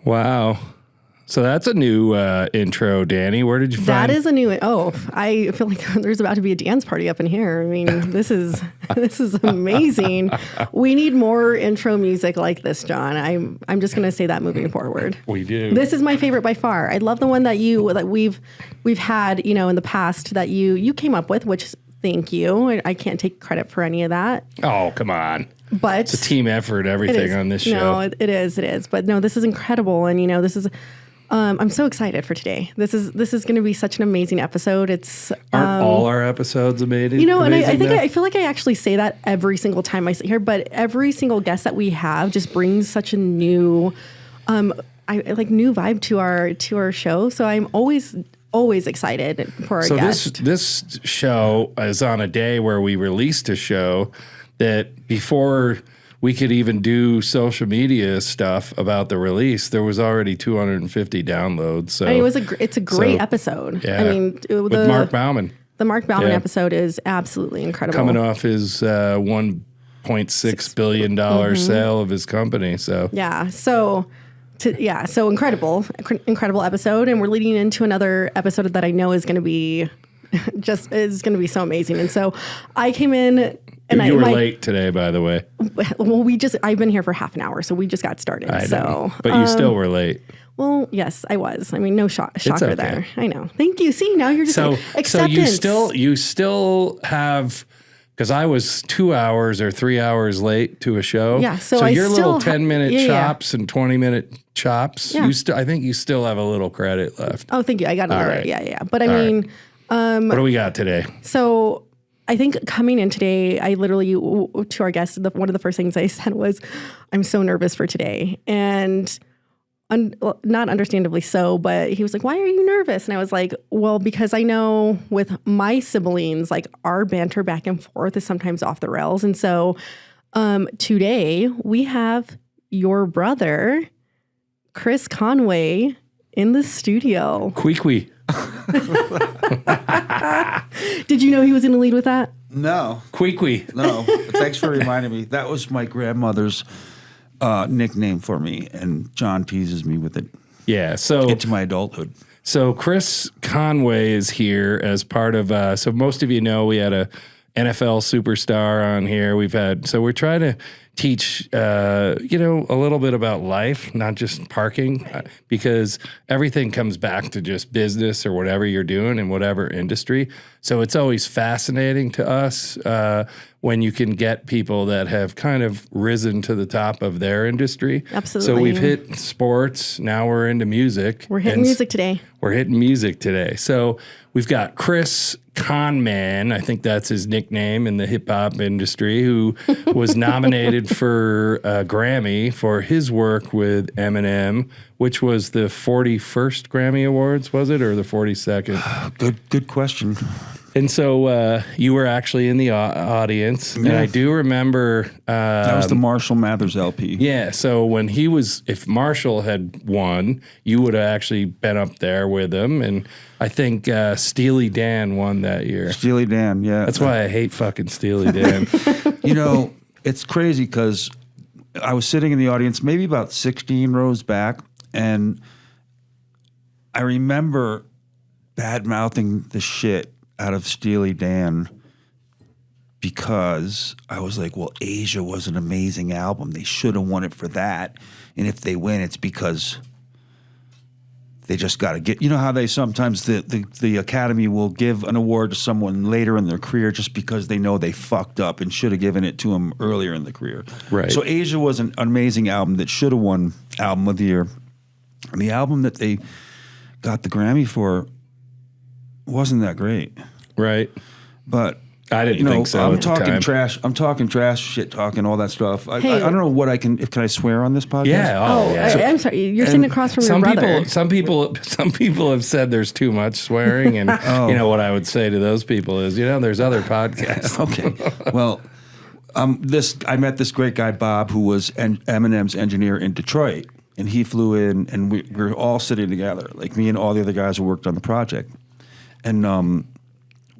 Wow. So that's a new intro, Dani. Where did you find That is a new. Oh, I feel like there's about to be a dance party up in here. I mean, this is amazing. We need more intro music like this, John. I'm just going to say that moving forward. We do. This is my favorite by far. I love the one that we've had, in the past that you came up with, which thank you. I can't take credit for any of that. Oh, come on. But it's a team effort, everything on this show. No, it is. But no, this is incredible. And, this is, I'm so excited for today. This is going to be such an amazing episode. Aren't all our episodes amazing? And I feel like I actually say that every single time I sit here, but every single guest that we have just brings such a new, new vibe to our show. So I'm always excited for our guest. So this show is on a day where we released a show that before we could even do social media stuff about the release, there was already 250 downloads. So it's a great episode. Yeah, I mean, with Mark Bauman. The Mark Bauman episode is absolutely incredible. Coming off his $1.6 billion sale of his company. So yeah, so incredible episode, and we're leading into another episode that I know is going to be so amazing. And so I came in. And you were late today, by the way. Well, I've been here for half an hour, so we just got started. I know. But you still were late. Well, yes, I was. I mean, no shocker okay. there. I know. Thank you. See, now you're just acceptance. So you still have, because I was 2 hours or 3 hours late to a show. Yeah. So your little 10-minute chops and 20-minute chops. Yeah. I think you still have a little credit left. Oh, thank you. I got a little. Right. Yeah. But I mean, what do we got today? So I think coming in today, I literally, to our guest, one of the first things I said was, I'm so nervous for today. And not understandably so, but he was like, why are you nervous? And I was like, well, because I know with my siblings, like our banter back and forth is sometimes off the rails. And so today we have your brother, Chris Conway, in the studio. Queequee. Did you know he was going to lead with that? No. Queequee. No. Thanks for reminding me. That was my grandmother's nickname for me, and John teases me with it. Yeah. So into my adulthood. So Chris Conway is here as part of. So most of you know we had a NFL superstar on here. We're trying to teach, a little bit about life, not just parking, because everything comes back to just business or whatever you're doing in whatever industry. So it's always fascinating to us when you can get people that have kind of risen to the top of their industry. Absolutely. So we've hit sports. Now we're into music. We're hitting music today. So we've got Chris Conman, I think that's his nickname in the hip hop industry, who was nominated for a Grammy for his work with Eminem, which was the 41st Grammy Awards, was it, or the 42nd? Good question. And so you were actually in the audience, and I do remember... that was the Marshall Mathers LP. Yeah, so if Marshall had won, you would have actually been up there with him, and I think Steely Dan won that year. Steely Dan, yeah. That's why I hate fucking Steely Dan. It's crazy because I was sitting in the audience maybe about 16 rows back, and I remember bad-mouthing the shit out of Steely Dan because I was like, well, Asia was an amazing album. They should have won it for that. And if they win, it's because they just got to get, how they sometimes, the Academy will give an award to someone later in their career just because they know they fucked up and should have given it to them earlier in the career. Right. So Asia was an amazing album that should have won Album of the Year. And the album that they got the Grammy for wasn't that great. Right. But I didn't think so. I'm talking trash. I'm talking trash, shit talking, all that stuff. I don't know what I can. Can I swear on this podcast? Yeah. I'm sorry. You're sitting across from your brother. Some people have said there's too much swearing, and what I would say to those people is, there's other podcasts. Okay. Well, I met this great guy Bob, who was Eminem's engineer in Detroit, and he flew in, and we were all sitting together, like me and all the other guys who worked on the project, and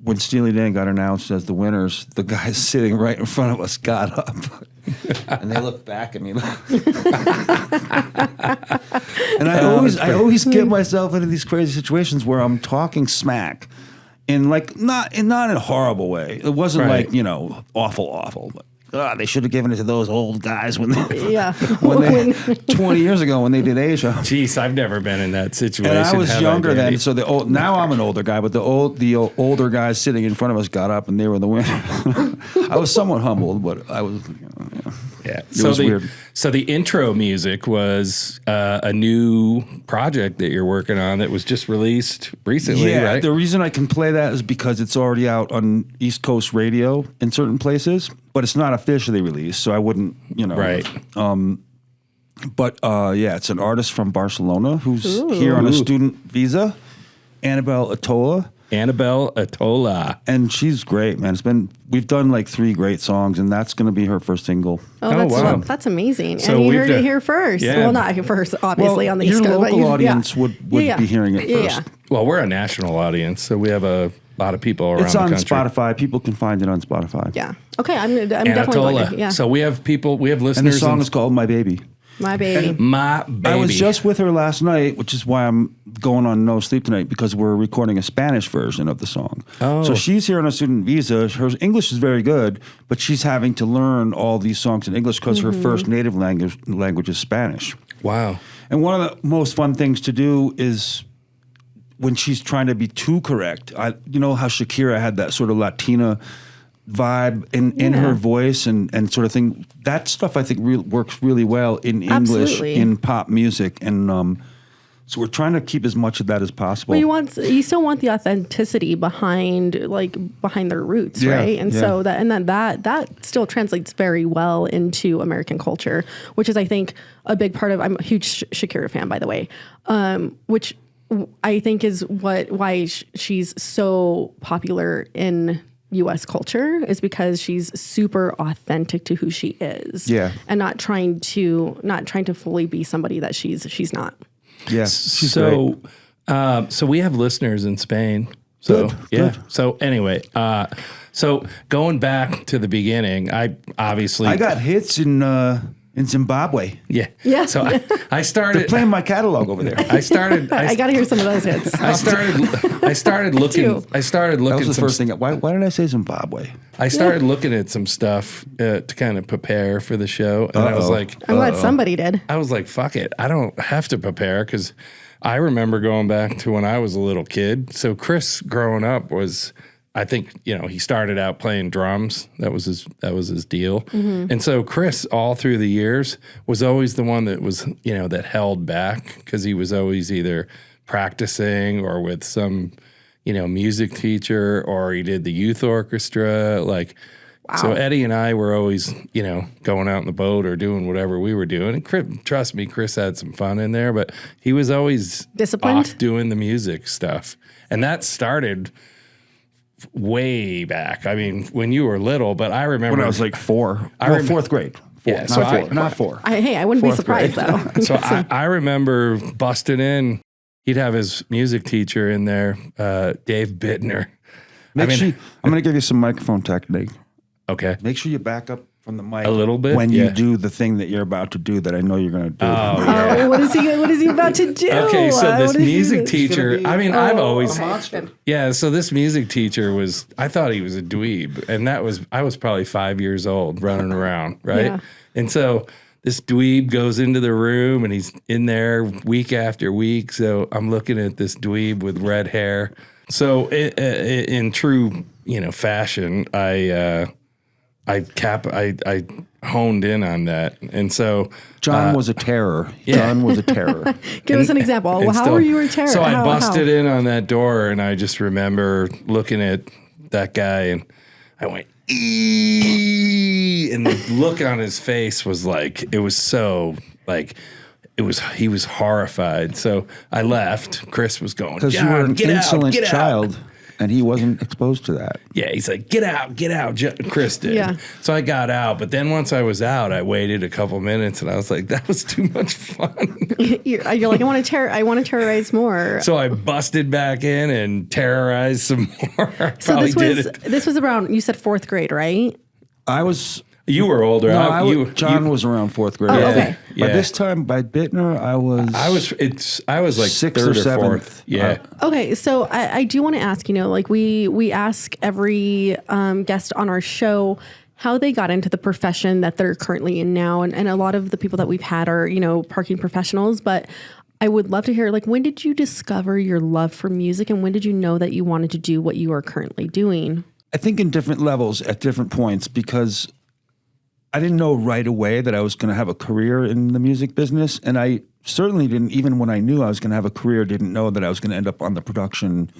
when Steely Dan got announced as the winners, the guys sitting right in front of us got up. And they looked back at me. And I always get myself into these crazy situations where I'm talking smack in like not in a horrible way. It wasn't Right. like, awful, but they should have given it to those old guys when they, Yeah. 20 years ago when they did Asia. Jeez, I've never been in that situation. And I was have younger Danny? then, so now I'm an older guy, but the older guys sitting in front of us got up and they were the winner. I was somewhat humbled, but I was, Yeah. It was weird. So the intro music was a new project that you're working on that was just released recently, right? The reason I can play that is because it's already out on East Coast radio in certain places, but it's not officially released, so I wouldn't, Right. But it's an artist from Barcelona who's here on a student visa, Annabelle Atola. Annabelle Atola. And she's great, man. We've done like 3 great songs, and that's going to be her first single. Oh, wow. That's amazing. So and you we've heard done- it here first. Yeah. Well, not here first, obviously, on the your East Coast. local audience would Yeah. be hearing it Yeah, first. Well, we're a national audience, so we have a lot of people around It's the on country. Spotify. People can find it on Spotify. Yeah. Okay, I'm definitely going Anatola. to. Yeah. So we have And the listeners. song is called My Baby. My baby. My Baby. I was just with her last night, which is why I'm going on no sleep tonight, because we're recording a Spanish version of the song. Oh. So she's here on a student visa. Her English is very good, but she's having to learn all these songs in English because her first native language is Spanish. Wow. And one of the most fun things to do is when she's trying to be too correct. You know how Shakira had that sort of Latina vibe in her voice and sort of thing. That stuff I think works really well in English, Absolutely. in pop music, and so we're trying to keep as much of that as possible. Well, you still want the authenticity behind their roots, Yeah, right? And yeah. so that still translates very well into American culture, which is I think a big part of. I'm a huge Shakira fan, by the way, which I think is why she's so popular in U.S. culture is because she's super authentic to who she is, and not trying to fully be somebody that she's not. Yeah, she's great. So we have listeners in Spain. So Good. So anyway, so going back to the beginning, I got hits in Zimbabwe. Yeah. So I started Playing my catalog over there. I started. I got to hear some of those hits. I started looking. too. I started That looking. was the first thing. Why did I say Zimbabwe? I started looking at some stuff to kind of prepare for the show, and I was like, I'm glad somebody did. fuck it. I don't have to prepare because I remember going back to when I was a little kid. So Chris growing up was, I think, he started out playing drums. That was his deal. Mm-hmm. And so Chris, all through the years, was always the one that was, that held back because he was always either practicing or with some, music teacher, or he did the youth orchestra. So Eddie and I were always, going out in the boat or doing whatever we were doing. And trust me, Chris had some fun in there, but he was always Disciplined? off doing the music stuff. And that started way back. I mean, when you were little, but I remember When I was like 4. Fourth grade. Yeah, so Not 4. I wouldn't be Fourth surprised though. So I remember busting in. He'd have his music teacher in there, Dave Bittner. I'm going to give you some microphone technique. Okay. Make sure you back up from the mic A little bit? when Yeah. you do the thing that you're about to do that I know you're going to do. Oh, what is he about to do? Okay, so this What is music he- teacher, be- I've always, monster. yeah, so this music teacher I thought he was a dweeb, and I was probably 5 years old running around, right? Yeah. And so this dweeb goes into the room, and he's in there week after week, so I'm looking at this dweeb with red hair. So in true, fashion, I honed in on that, and so John was a terror. John was a terror. Give us an example. and How still- were you a terror? So I How- busted in on that door, and I just remember looking at that guy, and I went, "Eee!" And the look on his face was like, it was so like. He was horrified. So I left. Chris was going, Because you were an "Get out, insolent get out." child. and he wasn't exposed to that. Yeah, he's like, get out, Chris did. Yeah. So I got out, but then once I was out, I waited a couple minutes, and I was like, that was too much fun. You're like, I want to terrorize more. So I busted back in and terrorized some more. So this was around, you said 4th grade, right? You were older. No, John was around 4th grade. Oh, okay. By this time, by Bittner, I was like 6th 3rd or 7th. 4th. Yeah. Okay, so I do want to ask, like we ask every guest on our show how they got into the profession that they're currently in now. And a lot of the people that we've had are, parking professionals. But I would love to hear, like, when did you discover your love for music, and when did you know that you wanted to do what you are currently doing? I think in different levels at different points, because I didn't know right away that I was going to have a career in the music business. And I certainly didn't, even when I knew I was going to have a career, didn't know that I was going to end up on the production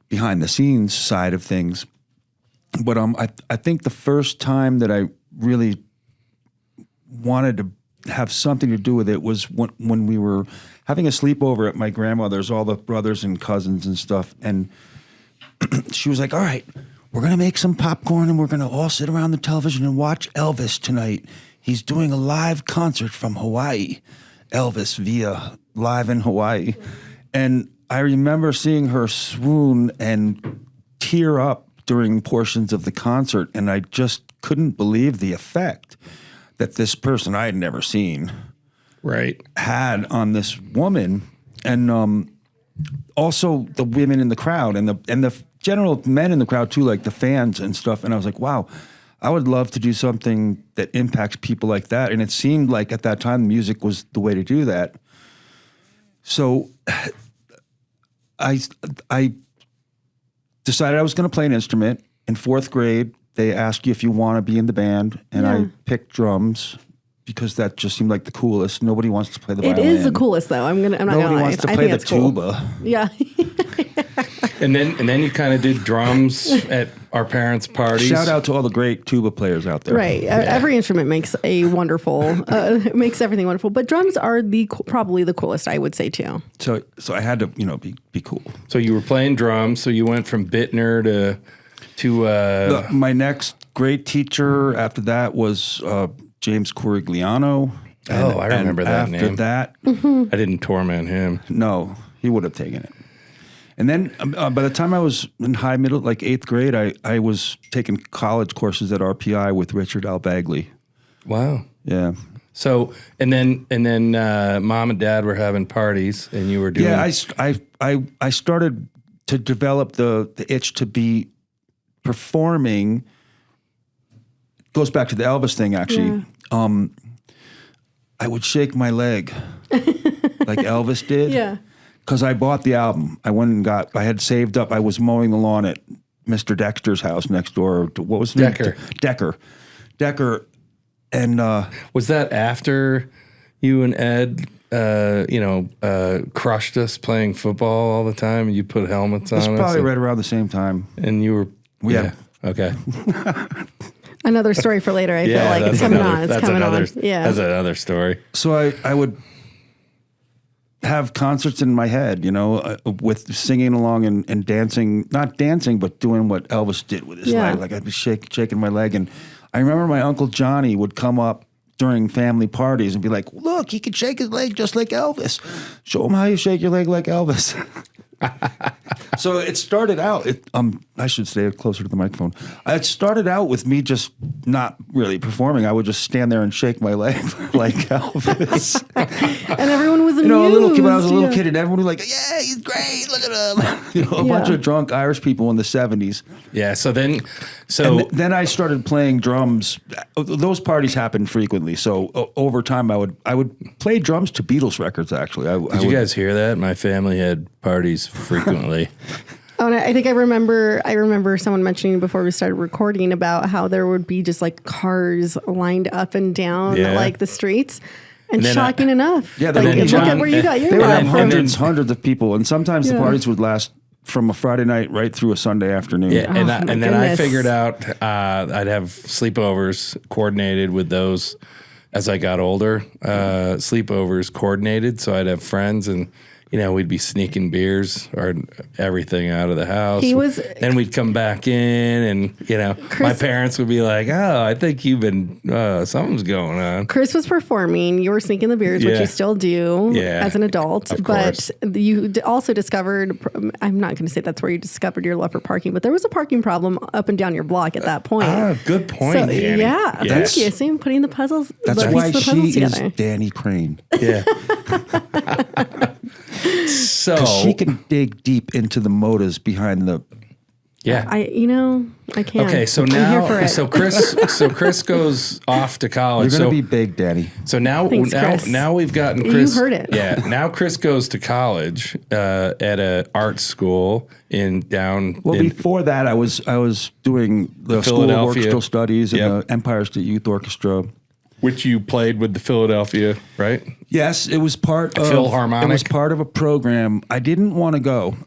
behind the scenes side of things. But I think the first time that I really wanted to have something to do with it was when we were having a sleepover at my grandmother's, all the brothers and cousins and stuff. And she was like, all right, we're going to make some popcorn and we're going to all sit around the television and watch Elvis tonight. He's doing a live concert from Hawaii. Elvis via live in Hawaii. And I remember seeing her swoon and tear up during portions of the concert. And I just couldn't believe the effect that this person I had never seen had on this woman. And also the women in the crowd and the general men in the crowd too, like the fans and stuff. And I was like, wow, I would love to do something that impacts people like that. And it seemed like at that time, music was the way to do that. So I decided I was going to play an instrument. In 4th grade, they ask you if you want to be in the band. And I picked drums because that just seemed like the coolest. Nobody wants to play the violin. It is the coolest, though. I'm not going to lie. Nobody wants to play the tuba. Cool. Yeah. And then you kind of did drums at our parents' parties. Shout out to all the great tuba players out there. Right. Yeah. Every instrument makes a wonderful, makes everything wonderful. But drums are probably the coolest, I would say, too. So I had to, be cool. So you were playing drums. So you went from Bittner to my next great teacher after that was James Corigliano. I remember that name. After that, I didn't torment him. No, he would have taken it. And then by the time I was in middle, like 8th grade, I was taking college courses at RPI with Richard Albagley. Wow. Yeah. So and then mom and dad were having parties, and you were doing. Yeah, I started to develop the itch to be performing. Goes back to the Elvis thing, actually. Yeah. I would shake my leg like Elvis did. Yeah. Because I bought the album. I had saved up. I was mowing the lawn at Mr. Dexter's house next door. What was his name? Decker. And was that after you and Ed, crushed us playing football all the time and you put helmets on us? It's probably right around the same time. And you were, okay. Another story for later, I feel like. It's coming on. Yeah. That's another story. So I would have concerts in my head, with singing along and dancing, not dancing, but doing what Elvis did with his leg. Like I'd be shaking my leg. And I remember my Uncle Johnny would come up during family parties and be like, look, he can shake his leg just like Elvis. Show him how you shake your leg like Elvis. So it started out, I should stay closer to the microphone. It started out with me just not really performing. I would just stand there and shake my leg like Elvis. And everyone was amused. When I was a little kid, and everyone was like, yeah, he's great, look at him. A bunch of drunk Irish people in the 70s. Yeah, then I started playing drums. Those parties happened frequently. So over time, I would play drums to Beatles records, actually. Did you guys hear that? My family had parties frequently. Oh, and I think I remember someone mentioning before we started recording about how there would be just like cars lined up and down like the streets. And shocking enough. Yeah, look at where you got your. They would have hundreds of people, and sometimes the parties would last from a Friday night right through a Sunday afternoon. Yeah, and then I figured out I'd have sleepovers coordinated with those as I got older. Sleepovers coordinated, so I'd have friends and we'd be sneaking beers or everything out of the house. Then we'd come back in and, my parents would be like, oh, I think you've been, something's going on. Chris was performing. You were sneaking the beers, which you still do as an adult. But you also discovered, I'm not going to say that's where you discovered your love for parking, but there was a parking problem up and down your block at that point. Good point, Dani. Yeah, thank you. See, I'm putting the puzzles. That's why she is Dani Crain. Yeah. So she can dig deep into the motives behind the. Yeah, I can't. Okay, so I'm now, here for it. Chris goes off to college. You're gonna be big, Dani. So now, Thanks, Chris. now we've gotten Chris. You heard it. Yeah. Now Chris goes to college at a art school Before that, I was doing the School of Orchestral Studies and the Empire State Youth Orchestra. Which you played with the Philadelphia, right? Yes, it was part of Philharmonic. It was part of a program. I didn't want to go.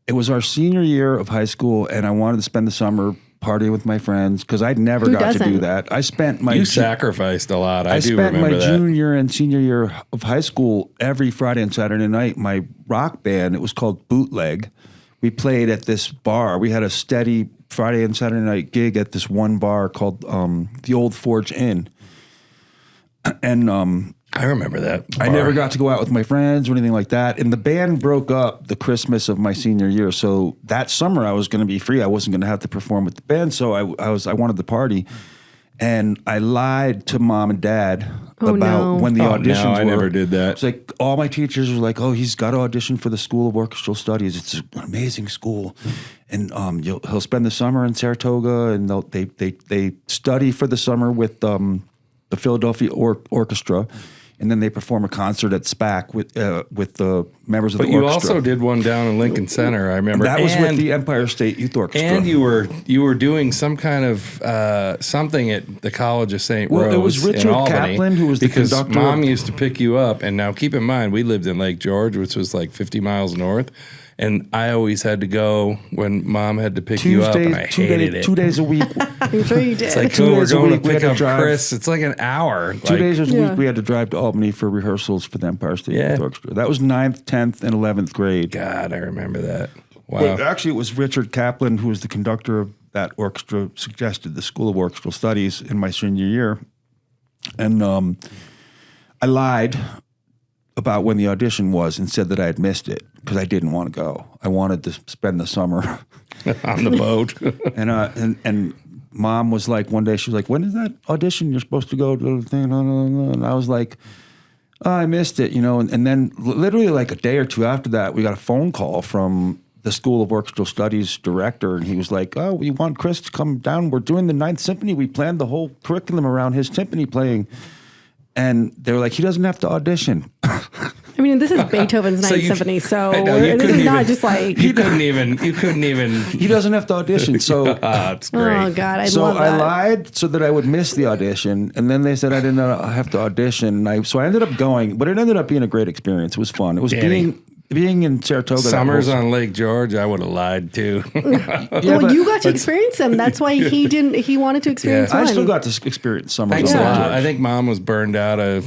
It was our senior year of high school, and I wanted to spend the summer partying with my friends because I'd never got to do that. I spent my sacrificed a lot. I do spent remember my that. junior and senior year of high school every Friday and Saturday night. My rock band, it was called Bootleg. We played at this bar. We had a steady Friday and Saturday night gig at this one bar called the Old Forge Inn. And I remember that. I never got to go out with my friends or anything like that. And the band broke up the Christmas of my senior year. So that summer I was going to be free. I wasn't going to have to perform with the band. So I wanted to party. And I lied to mom and dad about when the auditions were. I never did that. It's like all my teachers were like, oh, he's got to audition for the School of Orchestral Studies. It's an amazing school. And he'll spend the summer in Saratoga. And they study for the summer with the Philadelphia Orchestra, and then they perform a concert at SPAC with the members of the orchestra. But you also did one down in Lincoln Center, I remember. That was with the Empire State Youth Orchestra. And you were doing some kind of something at the College of St. Rose. It was Richard in Albany, Kaplan who was the conductor. Because Mom used to pick you up, and now keep in mind, we lived in Lake George, which was like 50 miles north. And I always had to go when Mom had to pick you up, and I hated it. 2 days a week. I'm sure you did. It's like, we're going to pick up Chris. It's like an hour. 2 days a week we had to drive to Albany for rehearsals for the Empire State Youth Orchestra. That was 9th, 10th, and 11th grade. God, I remember that. Wow. But actually, it was Richard Kaplan, who was the conductor of that orchestra, suggested the School of Orchestral Studies in my senior year. And I lied about when the audition was and said that I had missed it because I didn't want to go. I wanted to spend the summer on the boat. and Mom was like, one day she was like, when is that audition? You're supposed to go to the thing. And I was like, oh, I missed it, And then literally like a day or two after that, we got a phone call from the School of Orchestral Studies director, and he was like, oh, we want Chris to come down. We're doing the Ninth Symphony. We planned the whole curriculum around his symphony playing. And they were like, he doesn't have to audition. I mean, this is Beethoven's Ninth Symphony, so this is not just like you couldn't even. He doesn't have to audition, so it's great. Oh God, I so love that. I lied so that I would miss the audition, and then they said I didn't have to audition. So I ended up going, but it ended up being a great experience. It was fun. It was being in Saratoga. Summers on Lake George, I would have lied too. Well, you got to experience them. That's why he didn't. He wanted to experience one. I still got to experience summers. Thanks on a Lake lot. George. I think Mom was burned out of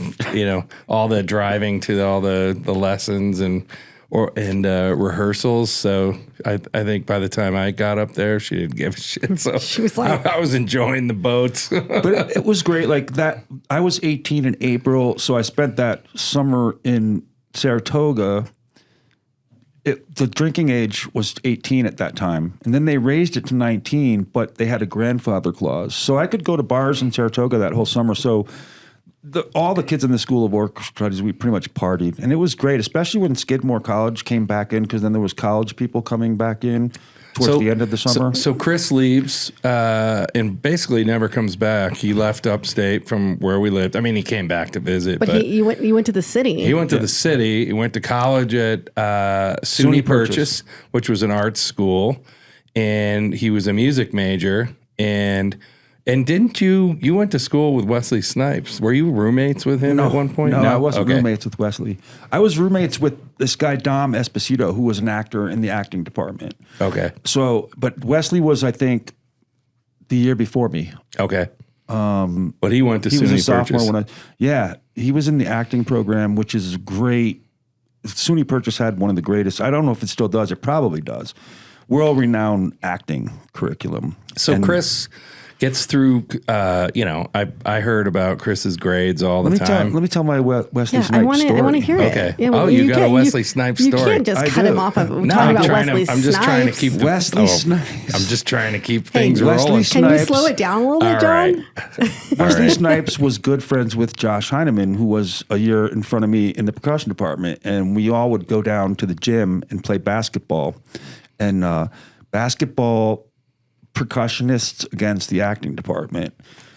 all the driving to all the lessons and rehearsals. So I think by the time I got up there, she didn't give a shit. So she was like, I was enjoying the boats. But it was great. Like that, I was 18 in April, so I spent that summer in Saratoga. The drinking age was 18 at that time, and then they raised it to 19, but they had a grandfather clause. So I could go to bars in Saratoga that whole summer. So all the kids in the School of Orchestral Studies, we pretty much partied. And it was great, especially when Skidmore College came back in, because then there was college people coming back in towards the end of the summer. So Chris leaves and basically never comes back. He left upstate from where we lived. I mean, he came back to visit. But you went to the city. He went to the city. He went to college at SUNY Purchase, which was an art school. And he was a music major. And didn't you went to school with Wesley Snipes? Were you roommates with him at one point? No, I wasn't roommates with Wesley. I was roommates with this guy, Dom Esposito, who was an actor in the acting department. Okay. So, but Wesley was, I think, the year before me. Okay. But he went to SUNY Purchase. He was a sophomore he was in the acting program, which is great. SUNY Purchase had one of the greatest. I don't know if it still does. It probably does. World-renowned acting curriculum. So Chris gets through, I heard about Chris's grades all the time. Let me tell my Wesley Snipes story. I want to hear it. Okay. Yeah, well, you got a Wesley Snipes story. You can't just cut him off of talking about Wesley Snipes. I'm just trying to keep Wesley Snipes. I'm just trying to keep things rolling. Wesley Can you Snipes. slow it down a little bit, John? Wesley Snipes was good friends with Josh Heineman, who was a year in front of me in the percussion department, and we all would go down to the gym and play basketball. And basketball percussionists against the acting department.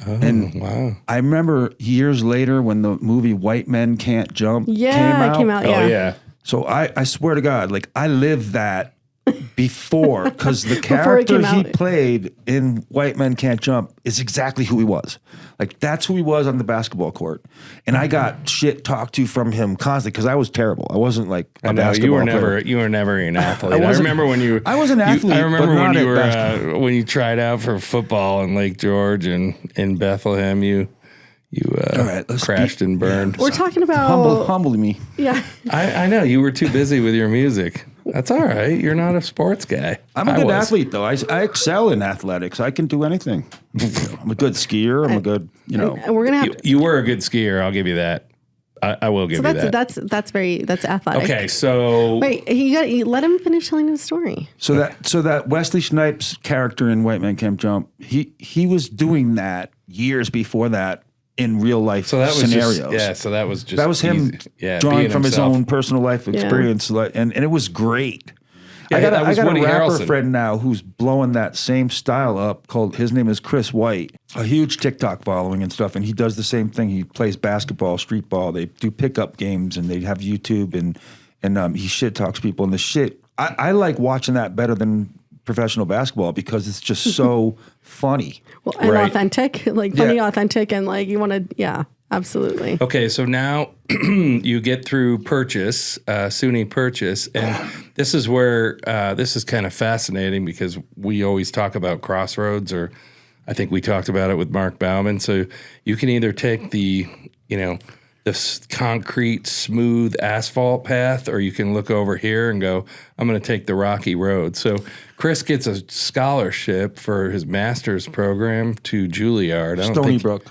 Wow. I remember years later when the movie White Men Can't Jump came out. Oh, yeah. So I swear to God, like I lived that before, because the character he played in White Men Can't Jump is exactly who he was. Like that's who he was on the basketball court. And I got shit talked to from him constantly because I was terrible. I wasn't like a basketball player. You were never an athlete. I remember when you I was an athlete. I remember but when not you at were basketball. when you tried out for football in Lake George and in Bethlehem. You All right, let's crashed and burned. We're talking about humble me. Yeah. I know you were too busy with your music. That's all right. You're not a sports guy. I'm a good athlete, though. I excel in athletics. I can do anything. I'm a good skier. I'm a good, And we're gonna have You were a good skier. I'll give you that. I will give you that. that's athletic. Okay, so Wait, you let him finish telling the story. So that Wesley Snipes character in White Man Can't Jump, he was doing that years before that in real life scenarios. So that was him drawing from his own personal life experience, and it was great. Yeah, I got a Woody rapper Harrelson. friend now who's blowing that same style up. His name is Chris White, a huge TikTok following and stuff, and he does the same thing. He plays basketball, street ball. They do pickup games, and they have YouTube, and he shit talks people. And the shit, I like watching that better than professional basketball because it's just so funny. Well, and authentic, like funny, authentic, and like you want to, absolutely. Okay, so now you get through Purchase, SUNY Purchase, and this is where this is kind of fascinating because we always talk about crossroads, or I think we talked about it with Mark Bauman. So you can either take the this concrete, smooth asphalt path, or you can look over here and go, I'm going to take the rocky road. So Chris gets a scholarship for his master's program to Juilliard. Stony Brook.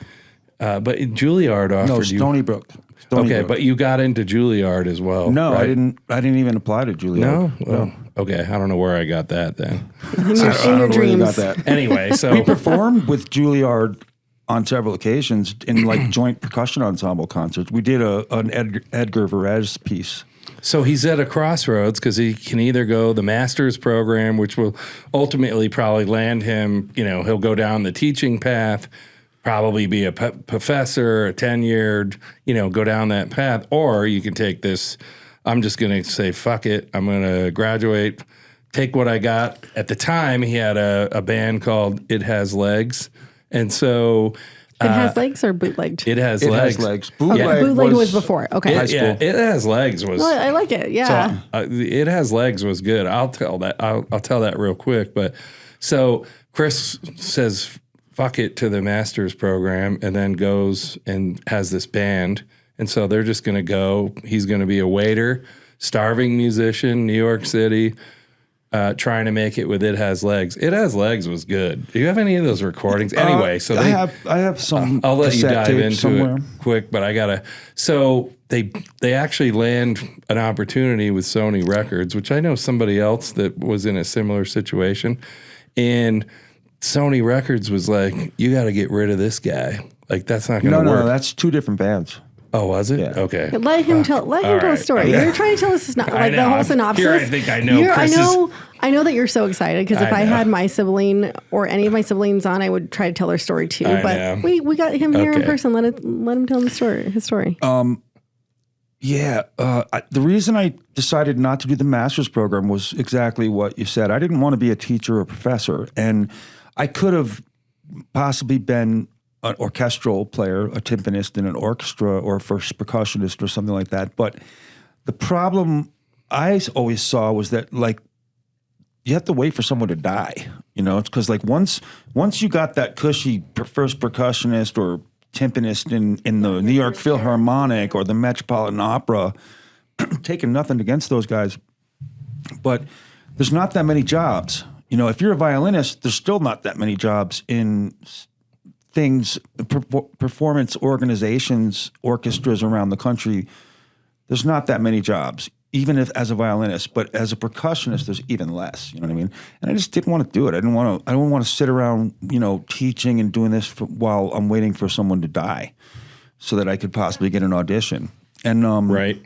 But Juilliard offered Stony Brook. But you got into Juilliard as well. No, right? I didn't even apply to Juilliard. No? Okay, I don't know where I got that then. In your dreams. Anyway, so we performed with Juilliard on several occasions in like joint percussion ensemble concerts. We did an Edgar Varese piece. So he's at a crossroads because he can either go the master's program, which will ultimately probably land him, he'll go down the teaching path, probably be a professor, a tenured, go down that path. Or you can take this, I'm just going to say, fuck it. I'm going to graduate, take what I got. At the time, he had a band called It Has Legs. And so... It has legs or bootlegged? It has legs. Bootleg was before. Okay. It Has Legs was... Well, I like it, yeah. So, It Has Legs was good. I'll tell that real quick. But so Chris says, fuck it to the master's program, and then goes and has this band. And so they're just going to go. He's going to be a waiter, starving musician, New York City, trying to make it with It Has Legs. It Has Legs was good. Do you have any of those recordings? Anyway, so I have some. I'll let you dive into somewhere. it quick, but I gotta. So they actually land an opportunity with Sony Records, which I know somebody else that was in a similar situation, and Sony Records was like, "You got to get rid of this guy. Like that's not going to work." No, that's two different bands. Oh, was it? Yeah. Okay. Let him tell the story. Okay. You're trying to tell us the whole synopsis. Here I think I know I know that you're so excited because if I had my sibling or any of my siblings on, I would try to tell their story too. But we got him here in person. Let him tell his story. The reason I decided not to do the master's program was exactly what you said. I didn't want to be a teacher or professor, and I could have possibly been an orchestral player, a timpanist in an orchestra, or a first percussionist or something like that. But the problem I always saw was that like you have to wait for someone to die. It's because like once you got that cushy first percussionist or timpanist in the New York Philharmonic or the Metropolitan Opera, taking nothing against those guys, but there's not that many jobs. You know, if you're a violinist, there's still not that many jobs in things, performance organizations, orchestras around the country. There's not that many jobs, even if as a violinist, but as a percussionist, there's even less. You know what I mean? And I just didn't want to do it. I don't want to sit around, you know, teaching and doing this while I'm waiting for someone to die, so that I could possibly get an audition. And right.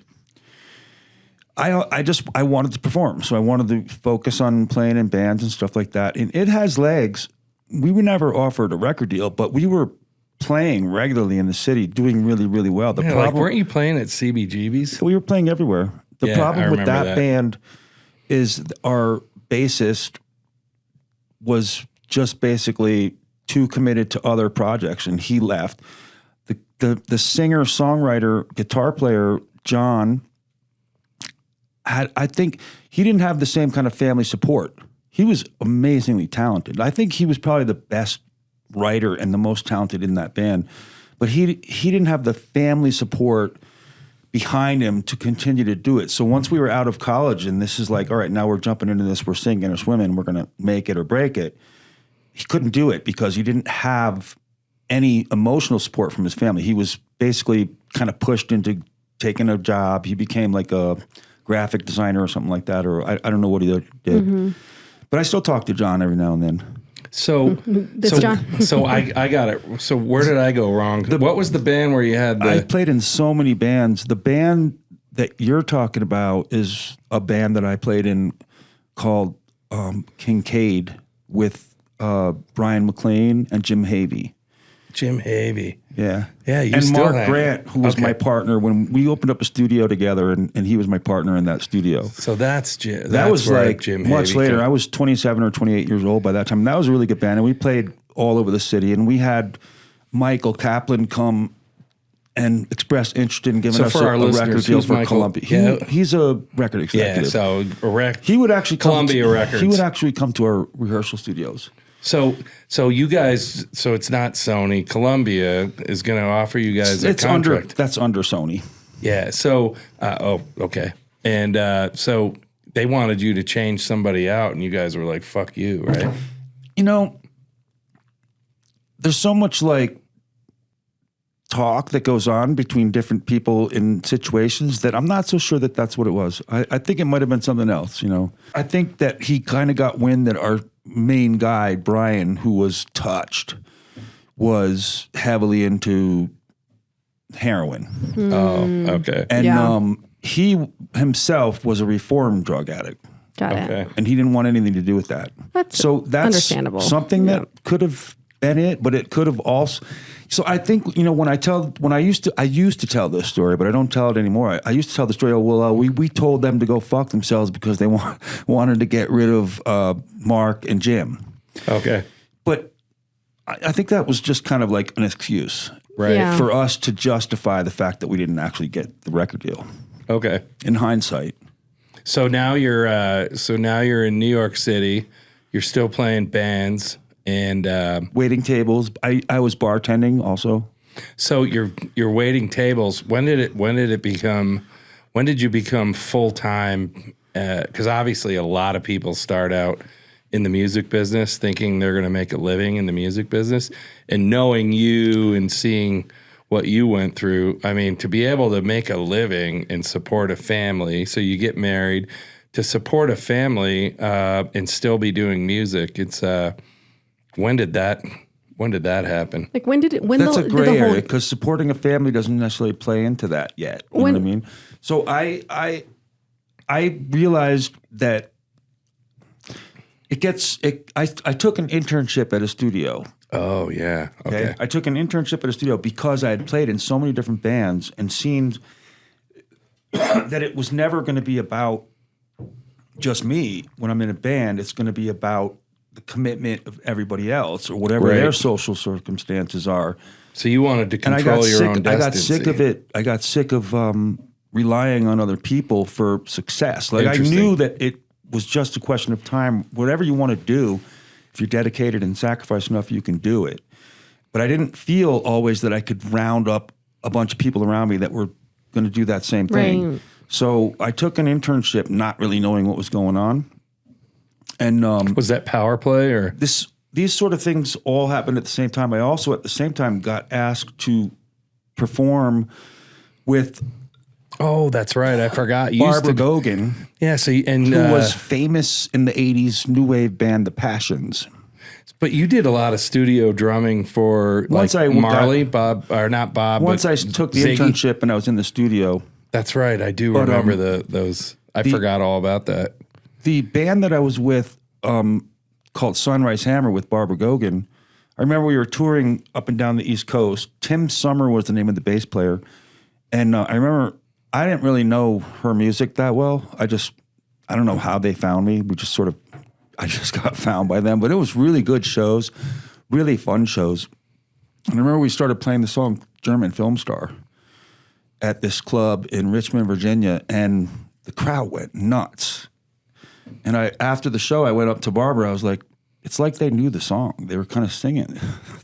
I wanted to perform, so I wanted to focus on playing in bands and stuff like that. And it has legs. We were never offered a record deal, but we were playing regularly in the city, doing really, really well. Like, weren't you playing at CBGB's? We were playing everywhere. The problem with that band is our bassist was just basically too committed to other projects, and he left. The singer, songwriter, guitar player, John, I think he didn't have the same kind of family support. He was amazingly talented. I think he was probably the best writer and the most talented in that band, but he didn't have the family support behind him to continue to do it. So once we were out of college and this is like, all right, now we're jumping into this, we're singing or swimming, we're going to make it or break it. He couldn't do it because he didn't have any emotional support from his family. He was basically kind of pushed into taking a job. He became like a graphic designer or something like that, or I don't know what he did. Mm-hmm. But I still talk to John every now and then. So I got it. So where did I go wrong? What was the band where you had I played in so many bands. The band that you're talking about is a band that I played in called Kincaid with Brian McLean and Jim Havey. Jim Havey. Yeah. Yeah, you and still Mark Grant, who was my partner when we opened up a studio together, and he was my partner in that studio. So that's Jim. That was like Jim much Havey later. I was 27 or 28 years old by that time. That was a really good band, and we played all over the city. And we had Michael Kaplan come and express interest in giving us a record deal for Columbia. He's a record executive. Yeah, so he would actually come Columbia Records. He would actually come to our rehearsal studios. So you guys, so it's not Sony. Columbia is going to offer you guys a contract. That's under Sony. Yeah. So, okay. And so they wanted you to change somebody out, and you guys were like, "Fuck you," right? You know, there's so much like talk that goes on between different people in situations that I'm not so sure that that's what it was. I think it might have been something else. You know, I think that he kind of got wind that our main guy, Brian, who was touched, was heavily into heroin. Oh, okay. And he himself was a reformed drug addict. Got it. And he didn't want anything to do with that. That's understandable. Something that could have been it, but it could have also. So I think, you know, when I used to tell this story, but I don't tell it anymore. I used to tell the story. We told them to go fuck themselves because they wanted to get rid of Mark and Jim. Okay, but I think that was just kind of like an excuse, right, for us to justify the fact that we didn't actually get the record deal. Okay, in hindsight. So now you're in New York City. You're still playing bands. And waiting tables. I was bartending also. So you're waiting tables. When did you become full time? Because obviously a lot of people start out in the music business thinking they're going to make a living in the music business, and knowing you and seeing what you went through. I mean, to be able to make a living and support a family. So you get married to support a family and still be doing music. It's When did that happen? Like That's a gray area because supporting a family doesn't necessarily play into that yet. You know what I mean? So I realized that I took an internship at a studio. Oh yeah. Okay. I took an internship at a studio because I had played in so many different bands and seen that it was never going to be about just me. When I'm in a band, it's going to be about the commitment of everybody else or whatever their social circumstances are. So you wanted to control your own destiny. I got sick of it. I got sick of relying on other people for success. Like I knew that it was just a question of time. Whatever you want to do, if you're dedicated and sacrifice enough, you can do it. But I didn't feel always that I could round up a bunch of people around me that were going to do that same thing. So I took an internship not really knowing what was going on. And Was that power play or? these sort of things all happened at the same time. I also, at the same time, got asked to perform with Oh, that's right. I forgot. You Barbara Gogan, Yeah. So and who was famous in the 80s new wave band The Passions. but you did a lot of studio drumming for Once like I Marley, Bob, or not Bob. Once but I took the Ziggy. internship and I was in the studio, That's right. I do remember those. I forgot all about that. the band that I was with, called Sunrise Hammer with Barbara Gogan, I remember we were touring up and down the East Coast. Tim Summer was the name of the bass player. And I remember I didn't really know her music that well. I don't know how they found me. I just got found by them. But it was really good shows, really fun shows. And I remember we started playing the song German Film Star at this club in Richmond, Virginia, and the crowd went nuts. And after the show, I went up to Barbara. I was like, it's like they knew the song. They were kind of singing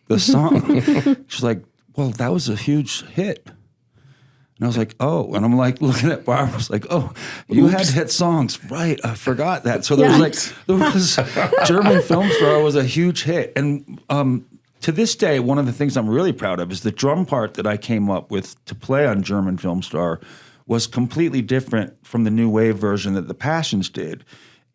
the song. She's like, well, that was a huge hit. And I was like, oh. And I'm like looking at Barbara. I was like, oh, you had hit songs. Right. I forgot that. So there was German Film Star was a huge hit. And to this day, one of the things I'm really proud of is the drum part that I came up with to play on German Film Star was completely different from the new wave version that the Passions did.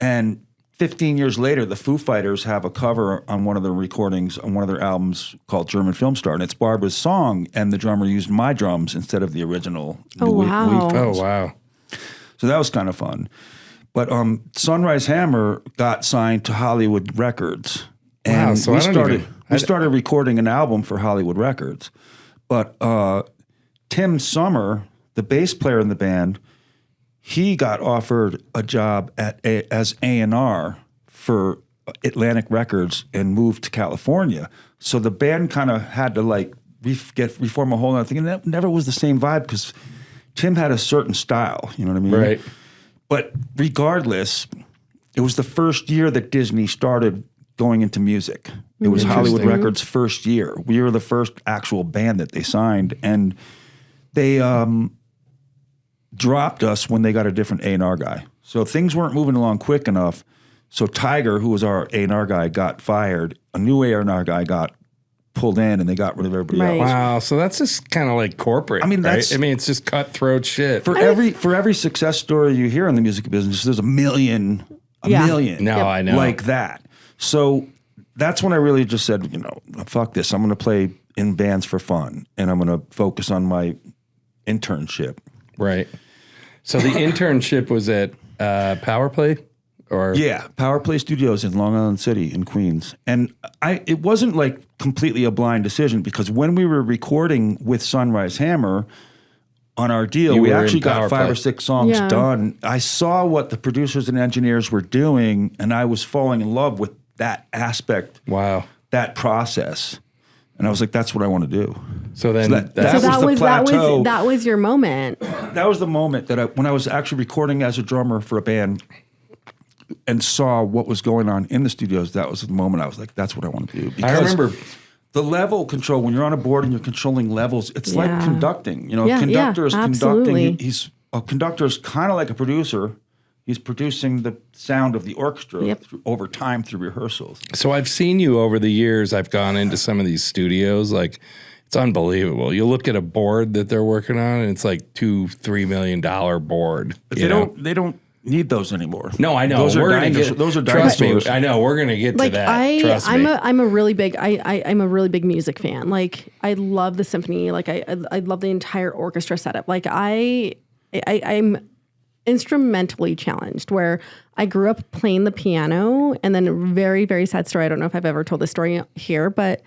And 15 years later, the Foo Fighters have a cover on one of their recordings, on one of their albums called German Film Star, and it's Barbara's song, and the drummer used my drums instead of the original. Oh, wow. Oh, wow. So that was kind of fun. But Sunrise Hammer got signed to Hollywood Records. And Wow, so we I started recording an album for Hollywood Records. But Tim Summer, the bass player in the band, he got offered a job as A&R for Atlantic Records and moved to California. So the band kind of had to like reform a whole other thing. And that never was the same vibe because Tim had a certain style, you know what I mean? Right. But regardless, it was the first year that Disney started going into music. It was Hollywood Records' first year. We were the first actual band that they signed. And they dropped us when they got a different A&R guy. So things weren't moving along quick enough. So Tiger, who was our A&R guy, got fired. A new A&R guy got pulled in, and they got rid of everybody Right. else. Wow. So that's just kind of like corporate. I mean, right? that's- it's just cutthroat shit. For every success story you hear in the music business, there's a million. No, I know. Like that. So that's when I really just said, fuck this. I'm going to play in bands for fun, and I'm going to focus on my internship. Right. So the internship was at Power Play? Or Yeah, Power Play Studios in Long Island City in Queens. And it wasn't like completely a blind decision because when we were recording with Sunrise Hammer on our deal, You we were in actually got Power 5 Play. or 6 songs Yeah. done. I saw what the producers and engineers were doing, and I was falling in love with that aspect, Wow. that process. And I was like, that's what I want to do. So then that that's- was the plateau. that was your moment. That was the moment that when I was actually recording as a drummer for a band and saw what was going on in the studios, that was the moment I was like, that's what I want to do. I remember the level control, when you're on a board and you're controlling levels, it's like Yeah. conducting. Yeah, Conductor is absolutely. conducting. A conductor is kind of like a producer. He's producing the sound of the orchestra over time through rehearsals. So I've seen you over the years. I've gone into some of these studios. Like, it's unbelievable. You look at a board that they're working on, and it's like $2-3 million board. But you know? they don't need those anymore. No, I know. Those are dinosaurs. Those are dinosaurs. Trust me, I know. We're gonna get Like to that. Trust I'm me. a really big I'm a really big music fan. Like I love the symphony. Like I love the entire orchestra setup. Like I'm instrumentally challenged where I grew up playing the piano, and then a very, very sad story. I don't know if I've ever told this story here, but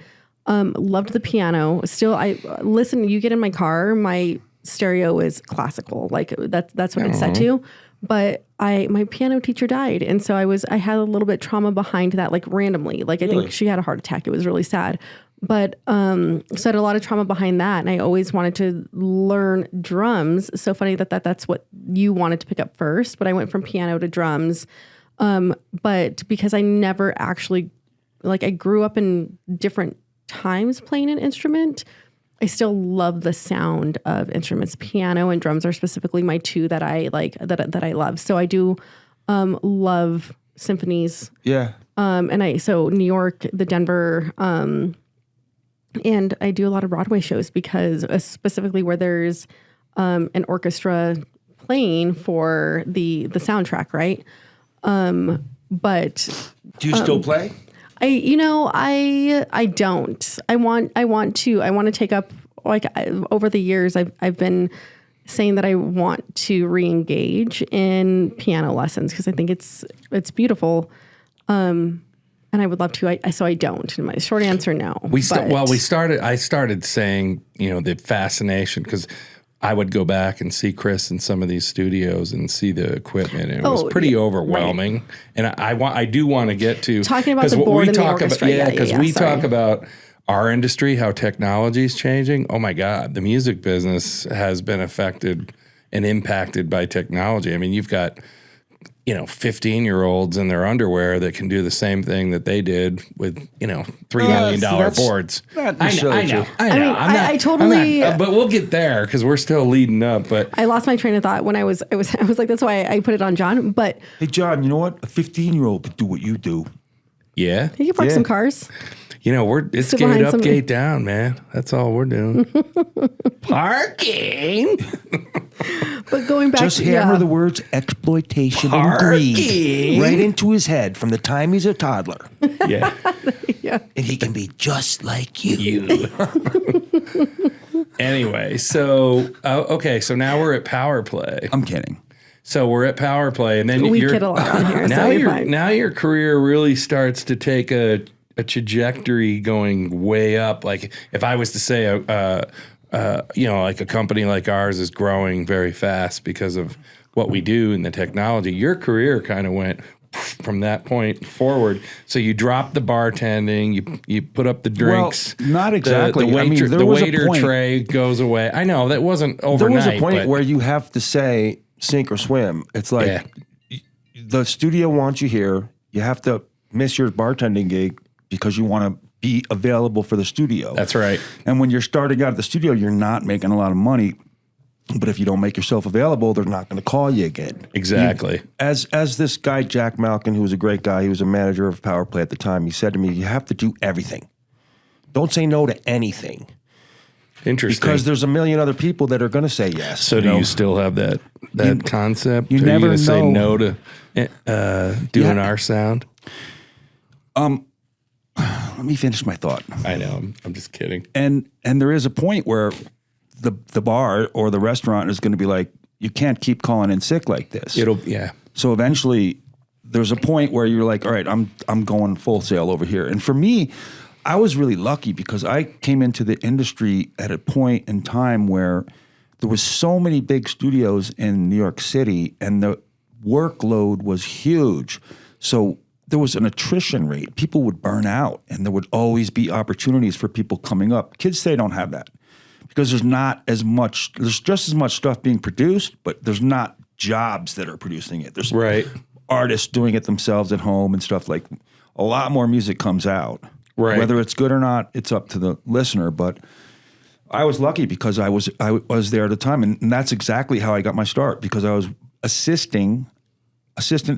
loved the piano. Still, I listen, you get in my car, my stereo is classical. Like that's what it's set to. But my piano teacher died. And so I had a little bit trauma behind that, like randomly. Like I think she had a heart attack. It was really sad. But so I had a lot of trauma behind that. And I always wanted to learn drums. So funny that's what you wanted to pick up first. But I went from piano to drums. But because I never actually, like I grew up in different times playing an instrument. I still love the sound of instruments. Piano and drums are specifically my two that I like, that I love. So I do love symphonies. Yeah. So New York, the Denver, and I do a lot of Broadway shows because specifically where there's an orchestra playing for the soundtrack, right? But Do you still play? I don't. I want to take up, like, over the years I've been saying that I want to re-engage in piano lessons because I think it's beautiful. And I would love to. So I don't. And my short answer, no. I started saying, the fascination, because I would go back and see Chris in some of these studios and see the equipment, and it was pretty overwhelming. Right. And I do want to get to talking about the board and the orchestra. Because we talk about our industry, how technology is changing. Oh my God, the music business has been affected and impacted by technology. I mean, you've got 15-year-olds in their underwear that can do the same thing that they did with, $3 million boards. I know. I totally. But we'll get there because we're still leading up. But I lost my train of thought when I was like, that's why I put it on John. But hey, John, you know what? A 15-year-old could do what you do. Yeah, he can park some cars. It's gate up, gate down, man. That's all we're doing. Parking. But going back, just hammer the words exploitation and greed right into his head from the time he's a toddler. Yeah. And he can be just like you. Anyway, so so now we're at Power Play. I'm kidding. So we're at Power Play, and then we kid a lot on here. Now your career really starts to take a trajectory going way up. Like if I was to say, like a company like ours is growing very fast because of what we do and the technology, your career kind of went from that point forward. So you dropped the bartending, you put up the drinks. Well, not exactly. The waiter tray goes away. I know that wasn't overnight. There was a point where you have to say sink or swim. It's like the studio wants you here. You have to miss your bartending gig because you want to be available for the studio. That's right. And when you're starting out at the studio, you're not making a lot of money. But if you don't make yourself available, they're not going to call you again. Exactly. As this guy, Jack Malkin, who was a great guy, he was a manager of Power Play at the time, he said to me, you have to do everything. Don't say no to anything. Interesting. Because there's a million other people that are going to say yes. So do you still have that concept? You never know. Say no to doing our sound? Let me finish my thought. I know. I'm just kidding. And there is a point where the bar or the restaurant is going to be like, you can't keep calling in sick like this. So eventually there's a point where you're like, all right, I'm going full sail over here. And for me, I was really lucky because I came into the industry at a point in time where there was so many big studios in New York City and the workload was huge. So there was an attrition rate. People would burn out and there would always be opportunities for people coming up. Kids today don't have that because there's just as much stuff being produced, but there's not jobs that are producing it. There's artists doing it themselves at home and stuff. Like a lot more music comes out. Right. Whether it's good or not, it's up to the listener. But I was lucky because I was there at the time, and that's exactly how I got my start. Because I was assistant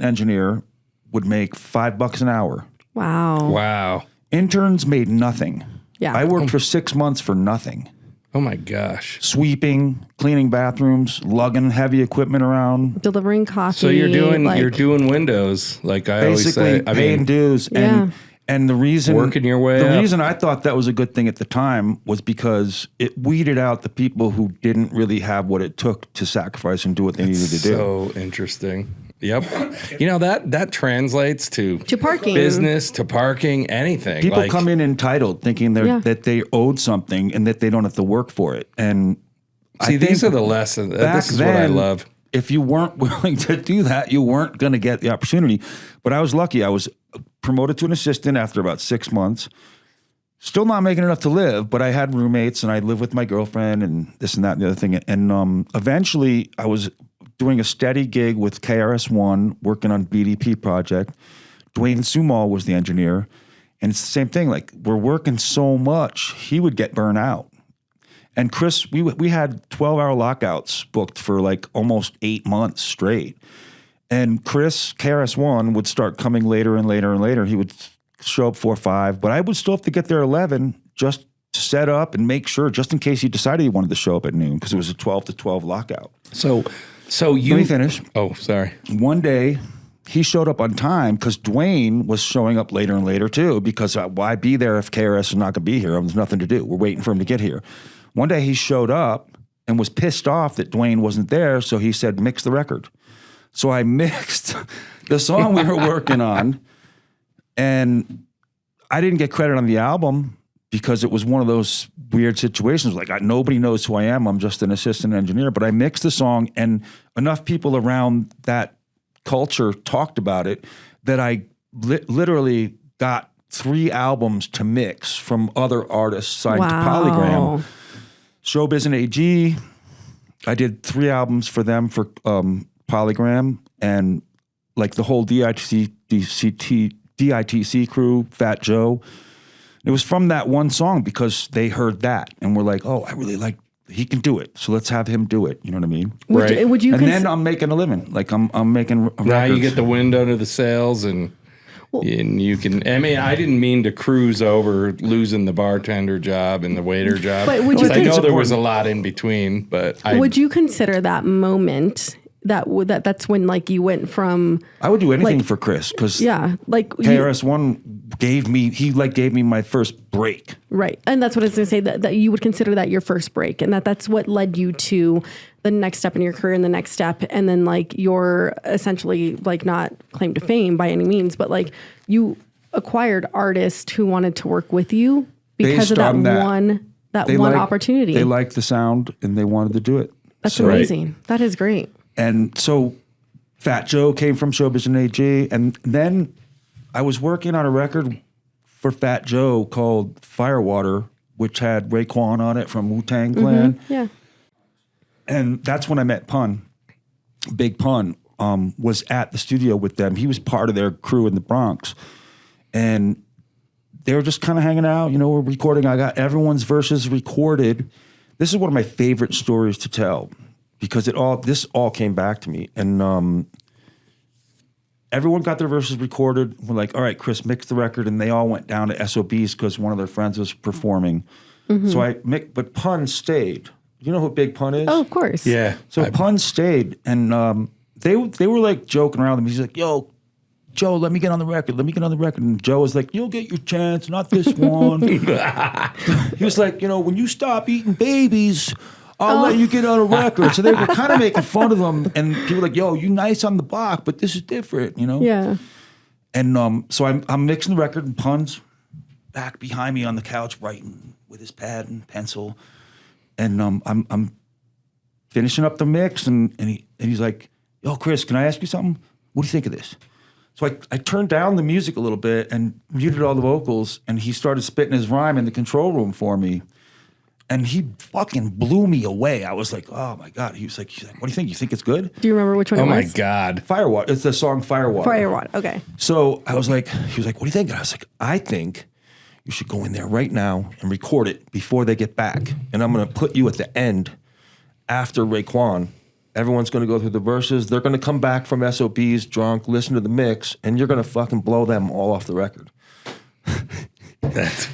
engineer, would make $5 an hour. Wow. Interns made nothing. Yeah. I worked for 6 months for nothing. Oh my gosh. Sweeping, cleaning bathrooms, lugging heavy equipment around, delivering coffee. So you're doing windows, like I always say. Basically, paying dues. And the reason working your way up. The reason I thought that was a good thing at the time was because it weeded out the people who didn't really have what it took to sacrifice and do what they needed to do. So interesting. Yep. That translates to parking, business, to parking, anything. People come in entitled, thinking that they owed something and that they don't have to work for it. And see, these are the lessons. This is what I love. If you weren't willing to do that, you weren't going to get the opportunity. But I was lucky. I was promoted to an assistant after about 6 months. Still not making enough to live, but I had roommates and I lived with my girlfriend and this and that and the other thing. And eventually I was doing a steady gig with KRS-One, working on BDP project. Dwayne Sumal was the engineer. And it's the same thing. Like, we're working so much, he would get burnt out. And Chris, we had 12-hour lockouts booked for like almost 8 months straight. And Chris, KRS-One, would start coming later and later and later. He would show up 4 or 5, but I would still have to get there 11 just to set up and make sure, just in case he decided he wanted to show up at noon, because it was a 12 to 12 lockout. So you... Let me finish. Oh, sorry. One day, he showed up on time because Dwayne was showing up later and later too, because why be there if KRS is not going to be here? There's nothing to do. We're waiting for him to get here. One day he showed up and was pissed off that Dwayne wasn't there, so he said, mix the record. So I mixed the song we were working on, and I didn't get credit on the album because it was one of those weird situations. Like, nobody knows who I am. I'm just an assistant engineer. But I mixed the song, and enough people around that culture talked about it that I literally got 3 albums to mix from other artists signed to Polygram. Showbiz and AG, I did 3 albums for them for Polygram, and like the whole DITC crew, Fat Joe. It was from that one song because they heard that and were like, oh, I really like, he can do it, so let's have him do it. You know what I mean? Right. Would you? And then I'm making a living. Like I'm making records. Now you get the window to the sales, and you can. I mean, I didn't mean to cruise over losing the bartender job and the waiter job. But would you? I know there was a lot in between, but would you consider that moment? That's when like you went from. I would do anything for Chris because like KRS-One gave me my first break. Right, and that's what I was going to say. That you would consider that your first break, and that's what led you to the next step in your career and the next step, and then like you're essentially like not claim to fame by any means, but like you acquired artists who wanted to work with you because Based of on that one opportunity. They liked the sound and they wanted to do it. That's amazing. Right. That is great. And so Fat Joe came from Showbiz and AG. And then I was working on a record for Fat Joe called Firewater, which had Raekwon on it from Wu-Tang Clan. Mm-hmm. Yeah. And that's when I met Pun. Big Pun was at the studio with them. He was part of their crew in the Bronx. And they were just kind of hanging out. You know, we're recording. I got everyone's verses recorded. This is one of my favorite stories to tell, because this all came back to me. And everyone got their verses recorded. We're like, all right, Chris, mix the record. And they all went down to SOB's because one of their friends was performing. Mm-hmm. So but Pun stayed. You know who Big Pun is? Oh, of course. Yeah. So Pun stayed. And they were like joking around with me. He's like, yo, Joe, let me get on the record. Let me get on the record. And Joe was like, you'll get your chance, not this one. He was like, when you stop eating babies, I'll let you get on a record. So they were kind of making fun of them. And people were like, yo, you nice on the block, but this is different, Yeah. And so I'm mixing the record, and Pun's back behind me on the couch writing with his pad and pencil. And I'm finishing up the mix, and he's like, yo, Chris, can I ask you something? What do you think of this? So I turned down the music a little bit and muted all the vocals, and he started spitting his rhyme in the control room for me. And he fucking blew me away. I was like, oh my God. He's like, what do you think? You think it's good? Do you remember which one it was? Oh my God. Firewater. It's the song Firewater. Firewater, okay. So he was like, what do you think? And I was like, I think you should go in there right now and record it before they get back. And I'm going to put you at the end after Raekwon. Everyone's going to go through the verses. They're going to come back from SOBs drunk, listen to the mix, and you're going to fucking blow them all off the record. That's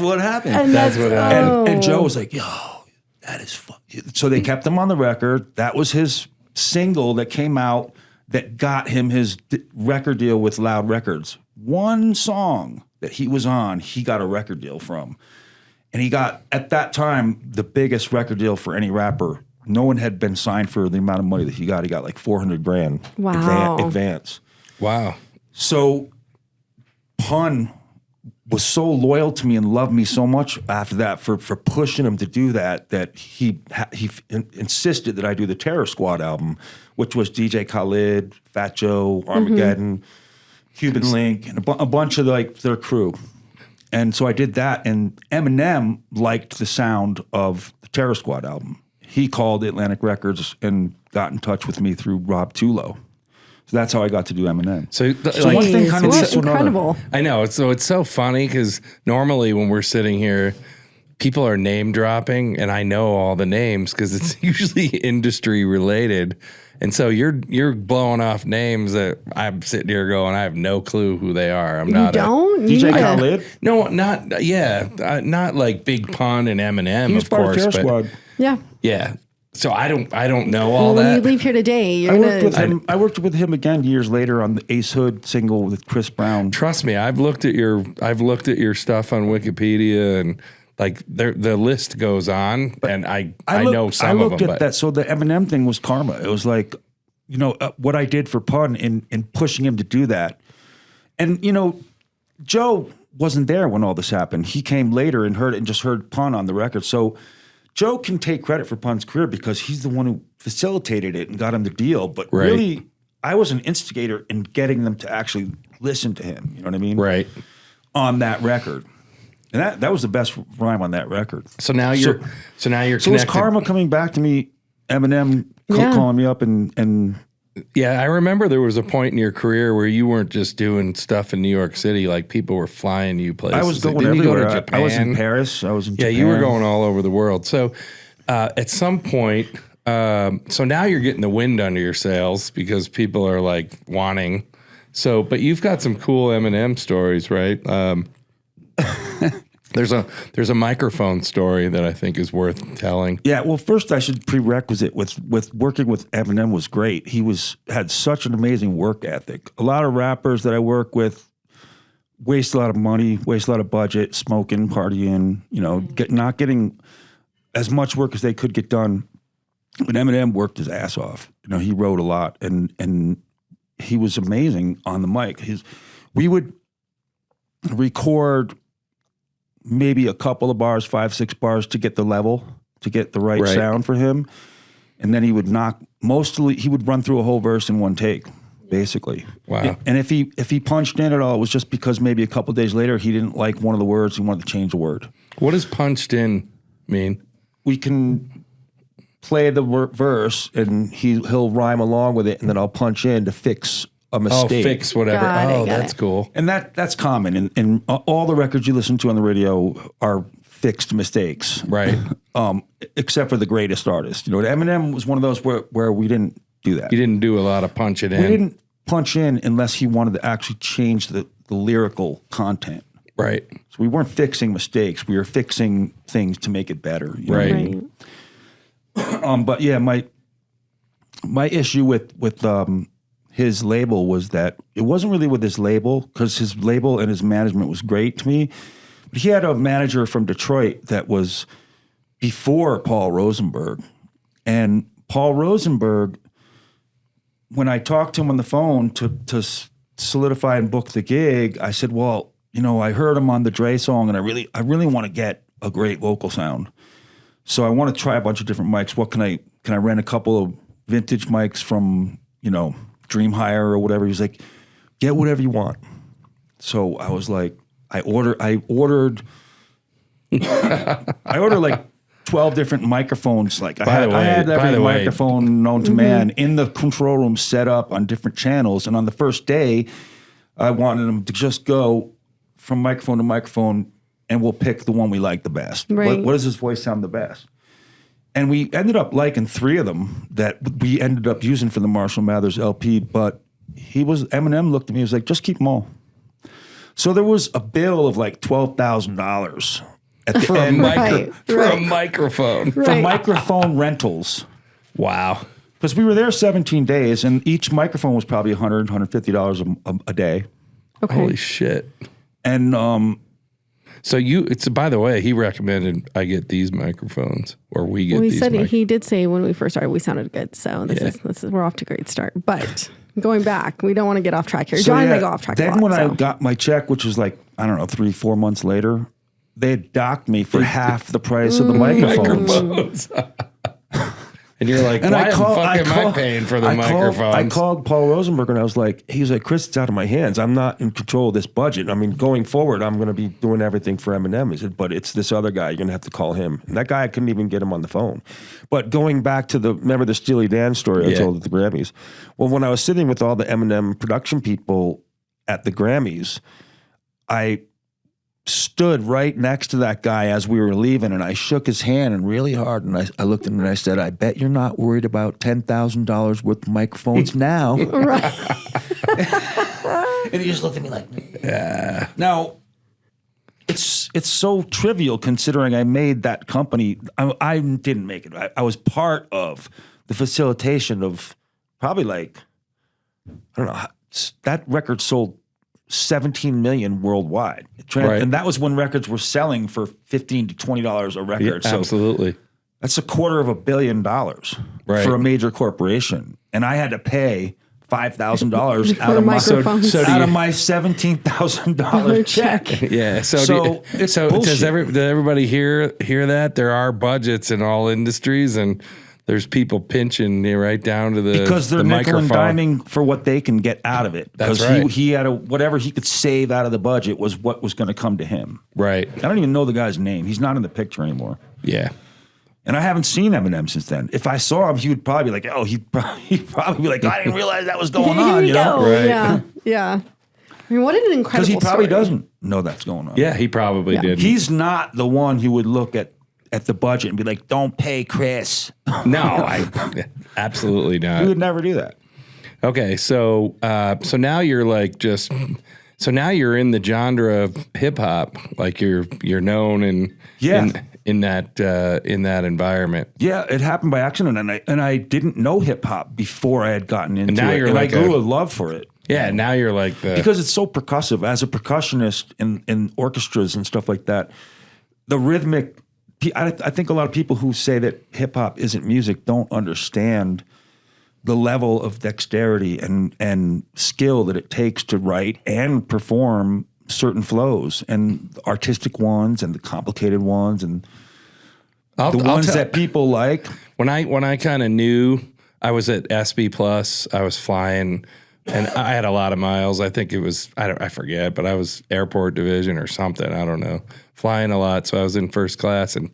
what happened. And Joe was like, yo, that is fun. So they kept him on the record. That was his single that came out that got him his record deal with Loud Records. One song that he was on, he got a record deal from. And he got, at that time, the biggest record deal for any rapper. No one had been signed for the amount of money that he got. He got like $400,000 advance. Wow. So Pun was so loyal to me and loved me so much after that for pushing him to do that he insisted that I do the Terror Squad album, which was DJ Khaled, Fat Joe, Armageddon, Cuban Link, and a bunch of their crew. And so I did that, and Eminem liked the sound of the Terror Squad album. He called Atlantic Records and got in touch with me through Rob Tulo. So that's how I got to do Eminem. So one thing kind of leads to another. Incredible. I know. It's so funny because normally when we're sitting here people are name dropping, and I know all the names because it's usually industry related. And so you're blowing off names that I'm sitting here going, I have no clue who they are. I'm not. Don't? DJ Yeah. Khaled. No, not like Big Pun and Eminem, He was of part course. of Terror But Squad. Yeah. yeah, so I don't know Well, all when you that. leave here today, you're I going worked with to. him. I worked with him again years later on the Ace Hood single with Chris Brown. Trust me, I've looked at your stuff on Wikipedia, and like the list goes on, and I know some of them. at But that. So the Eminem thing was karma. It was like, what I did for Pun in pushing him to do that. And, Joe wasn't there when all this happened. He came later and heard Pun on the record. So Joe can take credit for Pun's career because he's the one who facilitated it and got him the deal. But Right. really, I was an instigator in getting them to actually listen to him. You know what I mean? right. On that record. And that was the best rhyme on that record. So now you're So connected. it's karma coming back to me, Eminem Yeah. calling me up and Yeah, I remember there was a point in your career where you weren't just doing stuff in New York City; like people were flying you places. I was going Didn't you everywhere. go to Japan? I was in Paris. I was in Japan. Yeah, you were going all over the world. So at some point, so now you're getting the wind under your sails because people are like wanting. So, but you've got some cool Eminem stories, right? There's a microphone story that I think is worth telling. Yeah, well, first I should prerequisite with working with Eminem was great. He had such an amazing work ethic. A lot of rappers that I work with waste a lot of money, waste a lot of budget, smoking, partying, not getting as much work as they could get done. But Eminem worked his ass off. He wrote a lot and he was amazing on the mic. We would record maybe a couple of bars, 5-6 bars to get the level, to get the right sound for him. And then he would run through a whole verse in one take, basically. Wow. And if he punched in at all, it was just because maybe a couple of days later he didn't like one of the words, he wanted to change the word. What does punched in mean? We can play the verse and he'll rhyme along with it, and then I'll punch in to fix a mistake. Oh, fix whatever. Got That's it. cool. And that's common. And all the records you listen to on the radio are fixed mistakes. Right. Except for the greatest artist. Eminem was one of those where we didn't do that. You didn't do a lot of punching in. We didn't punch in unless he wanted to actually change the lyrical content. Right. So we weren't fixing mistakes. We were fixing things to make it better. You know what I Right. mean? But yeah, my issue with his label was that it wasn't really with his label, because his label and his management was great to me. But he had a manager from Detroit that was before Paul Rosenberg. And Paul Rosenberg, when I talked to him on the phone to solidify and book the gig, I said, well, I heard him on the Dre song and I really want to get a great vocal sound. So I want to try a bunch of different mics. What can I rent a couple of vintage mics from, Dream Hire or whatever? He's like, get whatever you want. So I was like, I ordered like 12 different microphones. Like I had every microphone known to man in the control room set up on different channels. And on the first day, I wanted them to just go from microphone to microphone, and we'll pick the one we like the best. Right. What does his voice sound the best? And we ended up liking 3 of them that we ended up using for the Marshall Mathers LP. But Eminem looked at me, he was like, just keep them all. So there was a bill of like $12,000 at the end For a microphone. for microphone rentals. Wow. Because we were there 17 days, and each microphone was probably $100, $150 a day. Okay. Holy shit. And So by the way, he recommended I get these microphones, or we get Well, these he did say when we first started we sounded good. So this is we're off to a great start. But going back, we don't want to get off track here. John and I go off track. Then a lot, when I so. got my check, which was like, I don't know, 3-4 months later, they had docked me for half the price of the microphones. And you're like, why the fuck am I paying for the microphones? I called Paul Rosenberg and I was like, he was like, Chris, it's out of my hands. I'm not in control of this budget. I mean, going forward, I'm going to be doing everything for Eminem. He said, but it's this other guy. You're going to have to call him. And that guy, I couldn't even get him on the phone. But going back to remember the Steely Dan story I told at the Grammys? Well, when I was sitting with all the Eminem production people at the Grammys, I stood right next to that guy as we were leaving, and I shook his hand and really hard, and I looked at him and I said, I bet you're not worried about $10,000 worth of microphones now. Right. And he just looked at me like, yeah. Now, it's so trivial considering I made that company. I didn't make it. I was part of the facilitation of probably like, I don't know, that record sold 17 million worldwide. Right. And that was when records were selling for $15 to $20 a record. Yeah, So absolutely. that's $250 million Right. for a major corporation. And I had to pay $5,000 For out of microphones. out of my $17,000 check. Yeah. So it's does bullshit. everybody hear that there are budgets in all industries and there's people pinching right down to the Because they're the nickel and microphone. diming for what they can get out of it. That's Because right. he had whatever he could save out of the budget was what was going to come to him. Right. I don't even know the guy's name. He's not in the picture anymore. Yeah. And I haven't seen Eminem since then. If I saw him, he would probably be like, oh, he'd probably be like, I didn't realize that was going Here on, we you know? go. Right. Yeah. Yeah. I mean, what an incredible Because he probably story. doesn't know that's going on. Yeah, he probably did. He's not the one who would look at the budget and be like, don't pay Chris. No, absolutely He not. would never do that. Okay, so now you're like now you're in the genre of hip hop, like you're known in that environment. Yeah, it happened by accident, and I didn't know hip hop before I had gotten into now it. you're And like I grew a love for it. Yeah, now you're like Because it's so percussive. As a percussionist in orchestras and stuff like that, the rhythmic, I think a lot of people who say that hip hop isn't music don't understand the level of dexterity and skill that it takes to write and perform certain flows, and artistic ones and the complicated ones and the ones that people like. When I kind of knew, I was at SB Plus, I was flying, and I had a lot of miles. I think it was I forget, but I was airport division or something. I don't know, flying a lot. So I was in first class, and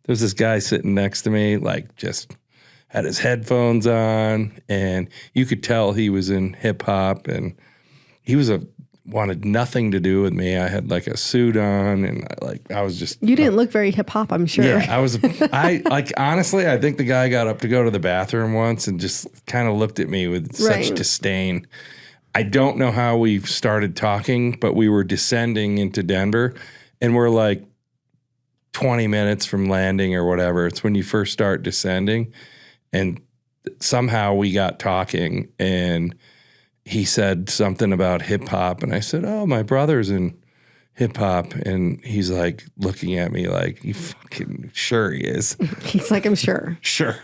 there's this guy sitting next to me, like just had his headphones on, and you could tell he was in hip hop, and he wanted nothing to do with me. I had like a suit on, and I was just. You didn't look very hip hop, I'm sure. Yeah, honestly, I think the guy got up to go to the bathroom once and just kind of looked at me with such disdain. I don't know how we started talking, but we were descending into Denver, and we're like 20 minutes from landing or whatever. It's when you first start descending, and somehow we got talking, and he said something about hip hop, and I said, "Oh, my brother's in hip hop," and he's like looking at me like, "You fucking sure he is?" He's like, I'm sure. Sure,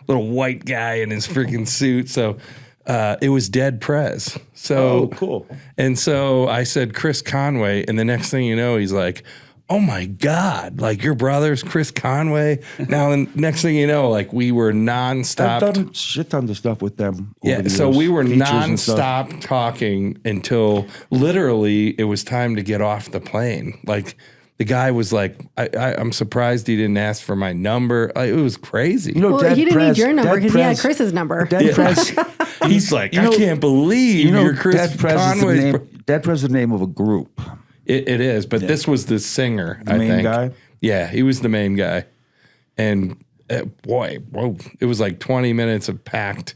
little white guy in his freaking suit. So it was Dead Prez. So cool. And so I said Chris Conway, and the next thing you know, he's like, "Oh my God, like your brother's Chris Conway." Now, the next thing you know, like we were nonstop. I've done shit tons of stuff with them. Yeah, over the so years, we were features and stuff. nonstop talking until literally it was time to get off the plane. Like the guy was like, I'm surprised he didn't ask for my number. It was crazy. You know, Well, Dead he didn't Prez- need your number Dead because he had Prez- Chris's number. Dead Prez. He's like, You know- I can't believe You know, you're Chris Dead Prez is the Conway's name. bro-" Dead Prez is the name of a group. It is, but this was the singer, I main think. guy? Yeah, he was the main guy. And boy, whoa, it was like 20 minutes of packed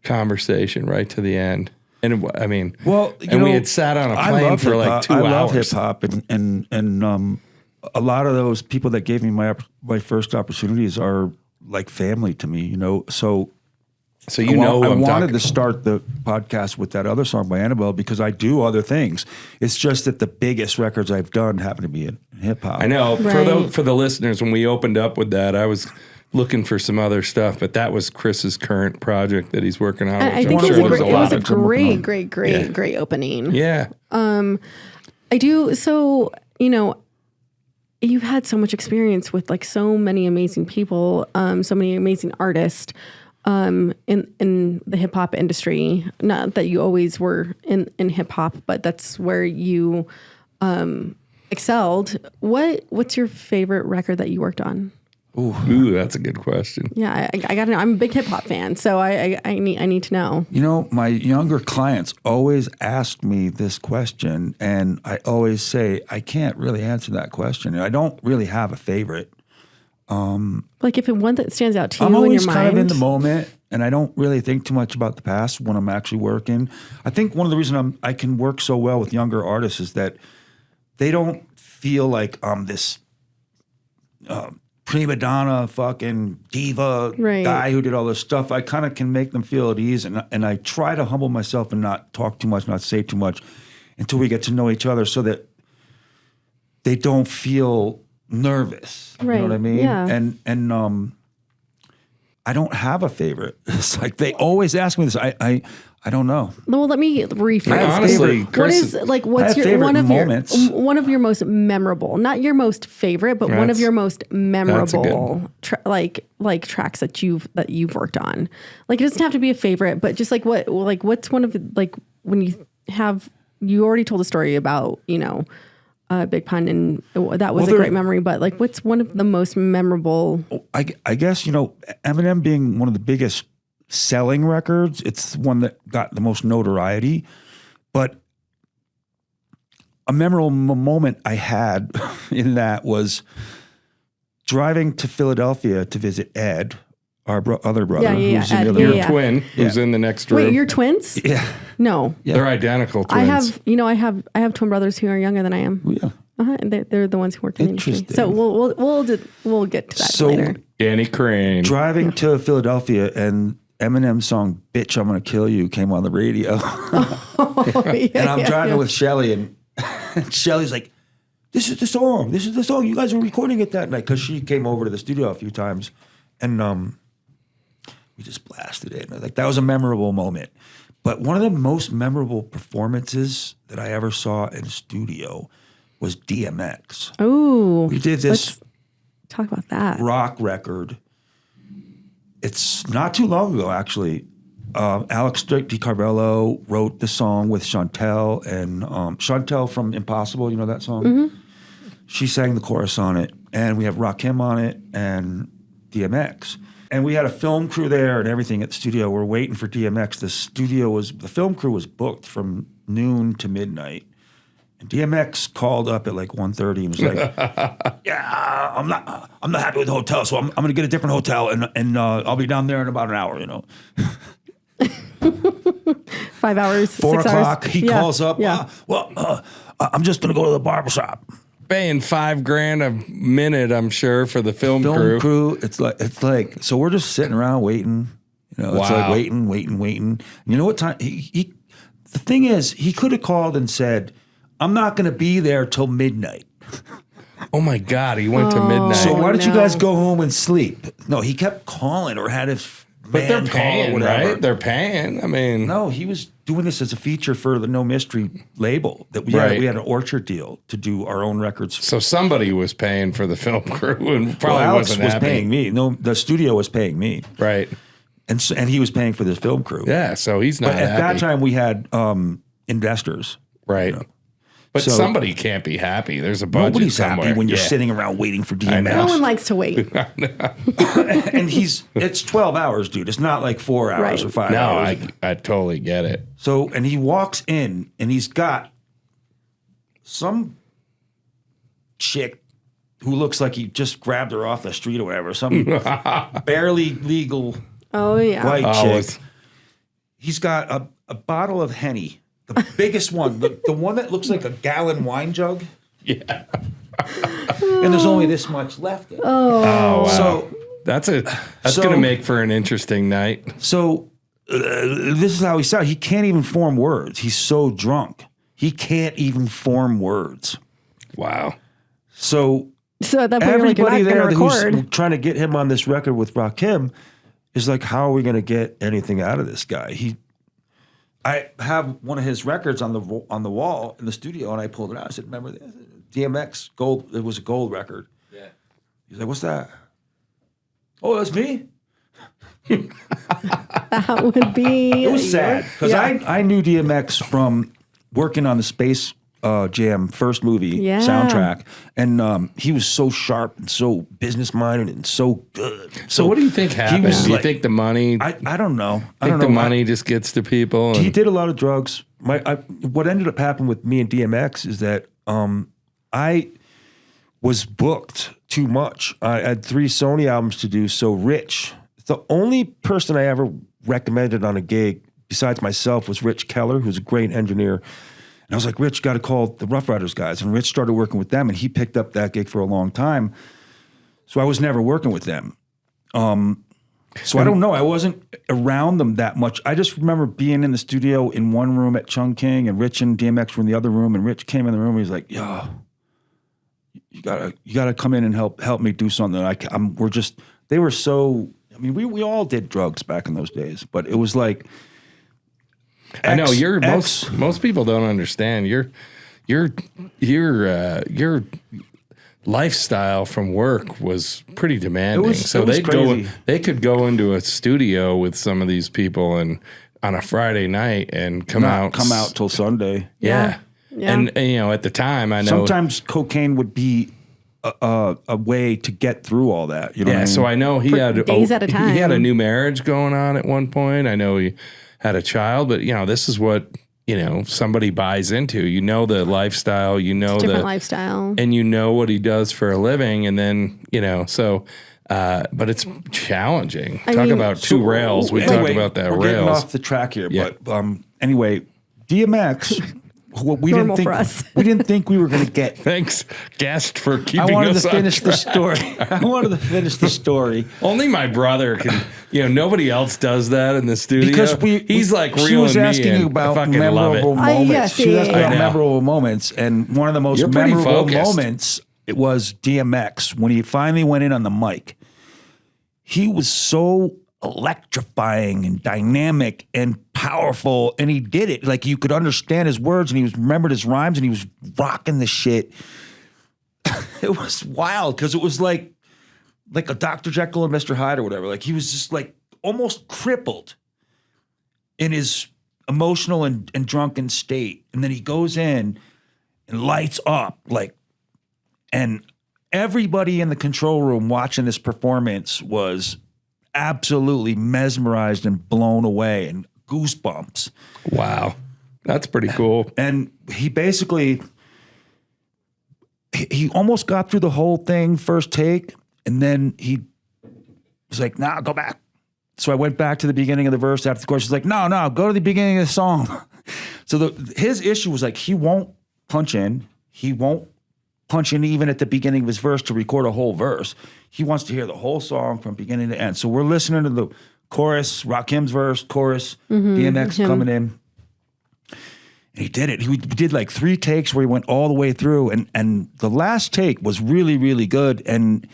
conversation right to the end. And I mean, Well, we had sat on a plane for like 2 hours. I love hip hop, and a lot of those people that gave me my first opportunities are like family to me. You know, so So I wanted to start the podcast with that other song by Annabelle because I do other things. It's just that the biggest records I've done happen to be in hip hop. I know Right. for the listeners, when we opened up with that, I was looking for some other stuff, but that was Chris's current project that he's working on. I which think I'm it was sure a there's great, lot of- great opening. Yeah. I do. So, you've had so much experience with like so many amazing people, so many amazing artists in the hip hop industry. Not that you always were in hip hop, but that's where you excelled. What's your favorite record that you worked on? Ooh, that's a good question. Yeah, I got to know. I'm a big hip hop fan, so I need to know. You know, my younger clients always ask me this question, and I always say I can't really answer that question. I don't really have a favorite. Like if it one that stands out to you I'm in your always mind. kind of in the moment, and I don't really think too much about the past when I'm actually working. I think one of the reasons I can work so well with younger artists is that they don't feel like I'm this prima donna fucking diva guy who did all this stuff. I kind of can make them feel at ease, and I try to humble myself and not talk too much, not say too much until we get to know each other so that they don't feel nervous. Right. You know what I mean? Yeah. And I don't have a favorite. It's like they always ask me this. I don't know. Well, let me rephrase. Honestly, Chris, what's I have your favorite one of your most memorable, not your most favorite, but one of your most memorable tracks that you've worked on. Like it doesn't have to be a favorite, but just what's one of when you already told a story about, Big Pun, and that was a great memory, but what's one of the most memorable? I guess, Eminem being one of the biggest selling records, it's one that got the most notoriety. But a memorable moment I had in that was driving to Philadelphia to visit Ed, our other brother, who's in the other your twin, who's in the next room. Wait, you're twins? Yeah. No. Yeah. They're identical twins. I have twin brothers who are younger than I am. Yeah. And they're the ones who work in the industry. So we'll get to that later. Danny Crain. Driving to Philadelphia, and Eminem's song "Bitch, I'm Gonna Kill You" came on the radio. And I'm driving with Shelly, and Shelly's like, "This is the song. This is the song. You guys were recording it that night," because she came over to the studio a few times, and we just blasted it. And that was a memorable moment. But one of the most memorable performances that I ever saw in a studio was DMX. Oh, we did this. Let's talk about that rock record. It's not too long ago, actually. Alex DiCarvello wrote the song with Chantel, and Chantel from Impossible, you know that song? Mm-hmm. She sang the chorus on it, and we have Rakim on it and DMX. And we had a film crew there and everything at the studio. We're waiting for DMX. The film crew was booked from noon to midnight. And DMX called up at 1:30 and was like, "Yeah, I'm not happy with the hotel, so I'm going to get a different hotel, and I'll be down there in about an hour, 5 hours, 4 6 o'clock, hours. he calls up. Yeah. I'm just going to go to the barbershop. Paying $5,000 a minute, I'm sure, for the film crew. It's like so we're just sitting around waiting. It's like waiting. You know what time? He the thing is, he could have called and said, "I'm not going to be there till midnight." Oh my God, he went to midnight. So why don't you guys go home and sleep? No, he kept calling or had his but they're band paying, call or whatever. right? They're paying. I mean, no, he was doing this as a feature for the No Mystery label that we had an Orchard deal to do our own records. So somebody was paying for the film crew, and probably Alex wasn't was happy. paying me. No, the studio was paying me, right? And he was paying for this film crew. Yeah, so he's not. But at happy. that time, we had investors, right? But somebody can't be happy. There's a budget nobody's somewhere. happy when you're sitting around waiting for DMX. No one likes to wait. And it's 12 hours, dude. It's not like 4 hours or 5 hours. No, I totally get it. So, and he walks in and he's got some chick who looks like he just grabbed her off the street or whatever, some barely legal white chick. He's got a bottle of Henny, the biggest one, the one that looks like a gallon wine jug. Yeah. And there's only this much left. Oh, wow. So that's going to make for an interesting night. So this is how he sounds. He can't even form words. He's so drunk. He can't even form words. Wow. So at that point, everybody you're there record. who's trying to get him on this record with Rakim is like, how are we going to get anything out of this guy? I have one of his records on the wall in the studio, and I pulled it out. I said, "Remember this? DMX Gold? It was a gold record." Yeah. He's like, "What's that?" "Oh, that's me." That would be. It was sad because I knew DMX from working on the space Jam first movie soundtrack, and he was so sharp and so business minded and so good. So what do you think happened? Do you think the money? I don't know. I think the money just gets to people. He did a lot of drugs. What ended up happening with me and DMX is that I was booked too much. I had 3 Sony albums to do. So Rich, the only person I ever recommended on a gig besides myself was Rich Keller, who's a great engineer. And I was like, Rich, got to call the Rough Riders guys. And Rich started working with them, and he picked up that gig for a long time. So I was never working with them. So I don't know. I wasn't around them that much. I just remember being in the studio in one room at Chung King, and Rich and DMX were in the other room. And Rich came in the room, and he's like, "Yo, you gotta come in and help me do something." They were so. I mean, we all did drugs back in those days, but it was like. I know most people don't understand your lifestyle from work was pretty demanding. They could go into a studio with some of these people and on a Friday night and come out till Sunday. Yeah. And at the time I know sometimes cocaine would be a way to get through all that. You know what I mean? So I know he had days at a time. He had a new marriage going on at one point. I know he had a child, but this is what somebody buys into. The lifestyle, different lifestyle, and what he does for a living, and then but it's challenging. Talk about two rails. We talk about that we're rails. Getting off the track here, but anyway, DMX. We didn't think we were going to get. Thanks, guest, for keeping us. I wanted to finish the story. Only my brother can. Nobody else does that in the studio. Because he's like reeling me in. She was asking you about memorable moments. She was asking about memorable moments, and one of the most memorable moments it was DMX when he finally went in on the mic. He was so electrifying and dynamic and powerful, and he did it like you could understand his words, and he remembered his rhymes, and he was rocking the shit. It was wild because it was like a Dr. Jekyll and Mr. Hyde or whatever. Like he was just like almost crippled in his emotional and drunken state, and then he goes in and lights up and everybody in the control room watching this performance was absolutely mesmerized and blown away and goosebumps. Wow. That's pretty cool. And he basically, he almost got through the whole thing first take, and then he was like, nah, go back. So I went back to the beginning of the verse after the chorus. He's like, no, go to the beginning of the song. So his issue was like, he won't punch in. He won't punch in even at the beginning of his verse to record a whole verse. He wants to hear the whole song from beginning to end. So we're listening to the chorus, Rakim's verse, chorus, DMX coming in. And he did it. He did like 3 takes where he went all the way through. And the last take was really, really good. And